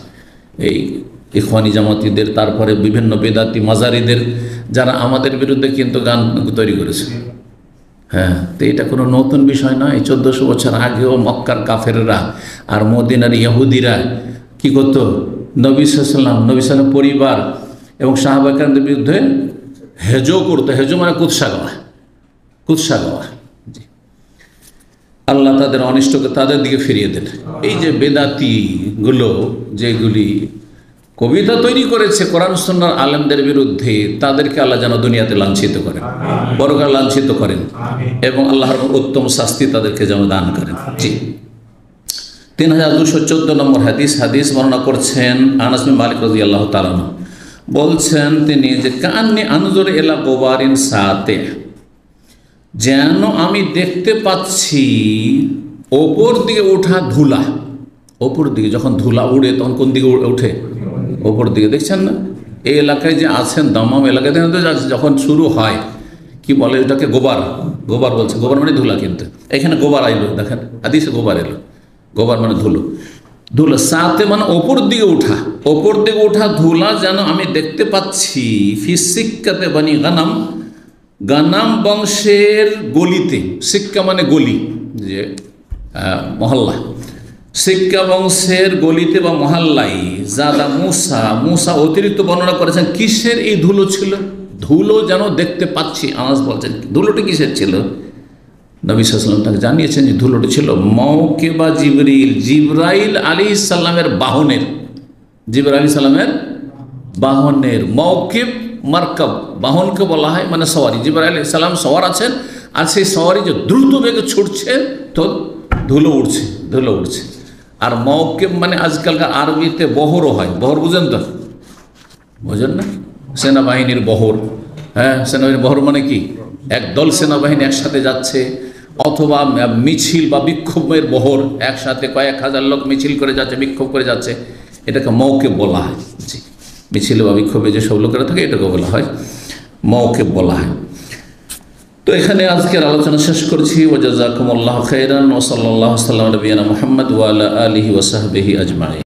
এই ইখওয়ানি জামাতিদের, তারপরে বিভিন্ন বেদাতি মাজারিদের, যারা আমাদের বিরুদ্ধে কিন্তু গান তৈরি করেছে। হ্যাঁ, তো এটা কোনো নতুন বিষয় না। এই 1400 বছর আগেও মক্কার কাফেররা আর মদিনার ইহুদিরা কি করতো? নবী সাল্লাল্লাহু পরিবার এবং সাহাবা কেরামদের বিরুদ্ধে হেজো করতো। হেজো মানে কুৎসা গাওয়া, কুৎসা গাওয়া। আল্লাহ তাদের অনিষ্টকে তাদের দিকে ফিরিয়ে দেন। এই যে বেদাতিগুলো যেগুলি কবিতা তৈরি করেছে কোরআন সুন্নাহর আলেমদের বিরুদ্ধে, তাদেরকে আল্লাহ যেন দুনিয়াতে লাঞ্ছিত করেন, বড়কার লাঞ্ছিত করেন, এবং আল্লাহর উত্তম শাস্তি তাদেরকে যেন দান করেন। জি, 3214 নম্বর হাদিস বর্ণনা করছেন আনাস বিন মালিক রাদিয়াল্লাহু তাআলা আনহু, বলছেন তিনি যে, কান্নি আনজুর ইলা গুবারিন সাতিহ, যেন আমি দেখতে পাচ্ছি ওপর দিকে ওঠা ধুলা। ওপর দিকে যখন ধুলা উড়ে তখন কোন দিকে ওঠে? ওপর দিকে। দেখছেন না এই এলাকায় যে আছেন, দামাম এলাকায় দেখেন তো, যখন শুরু হয় কি বলে এটাকে? গোবার। গোবার বলছে, গোবার মানে ধুলা। কিন্তু এখানে গোবার আইলো, দেখেন হাদিসে গোবার এলো। গোবার মানে ধুলো, ধুলা। সাথে মানে ওপর দিকে ওঠা, ওপর দিকে ওঠা ধুলা যেন আমি দেখতে পাচ্ছি। ফিসিক্কাতে বানি গানাম, গানাম বংশের গলিতে। সিক্কা মানে গলি, যে মহল্লা। সিক্কা বংশের গলিতে বা মহল্লায় জাদা মুসা অতিরিক্ত বর্ণনা করেছেন কিসের এই ধুলো ছিল। ধুলো যেন দেখতে পাচ্ছি। আনাস বলছেন ধুলোটি কিসের ছিল? নবী সাল্লাল্লাহু আলাইহি ওয়াসাল্লাম তাকে জানিয়েছেন যে ধুলোটি ছিল মওকিবা জিবরিল, জিবরাইল আলাইহিস সালামের বাহনের। জিবরাইল আলাইহিস সালামের বাহনের। মওকিব মারকাব, বাহনকে বলা হয় মানে সওয়ারি। জিবরাইল আলাইহিস সালাম সওয়ার আছেন আর সেই সওয়ারি যে দ্রুত বেগে ছুটছে তো ধুলো উঠছে, ধুলো উঠছে। আর মওকিফ মানে আজকালকার আরবিতে বহরও হয়। বহর বুঝেন তো? বুঝেন না? সেনাবাহিনীর বহর। হ্যাঁ, সেনাবাহিনীর বহর মানে কি? একদল সেনাবাহিনী একসাথে যাচ্ছে, অথবা মিছিল বা বিক্ষোভের বহর, একসাথে কয়েক হাজার লোক মিছিল করে যাচ্ছে, বিক্ষোভ করে যাচ্ছে, এটাকে মওকিফ বলা হয়। জি, মিছিল বা বিক্ষোভে যেসব লোকেরা থাকে এটাকে বলা হয় মওকিফ বলা হয়। তো এখানে আজকের আলোচনা শেষ করছি। ওয়া জাযাকুমুল্লাহু খাইরান ওয়া সাল্লাল্লাহু আলা নবিয়িনা মুহাম্মদ ওয়া আলা আলিহি ওয়া সাহবিহি আজমাইন।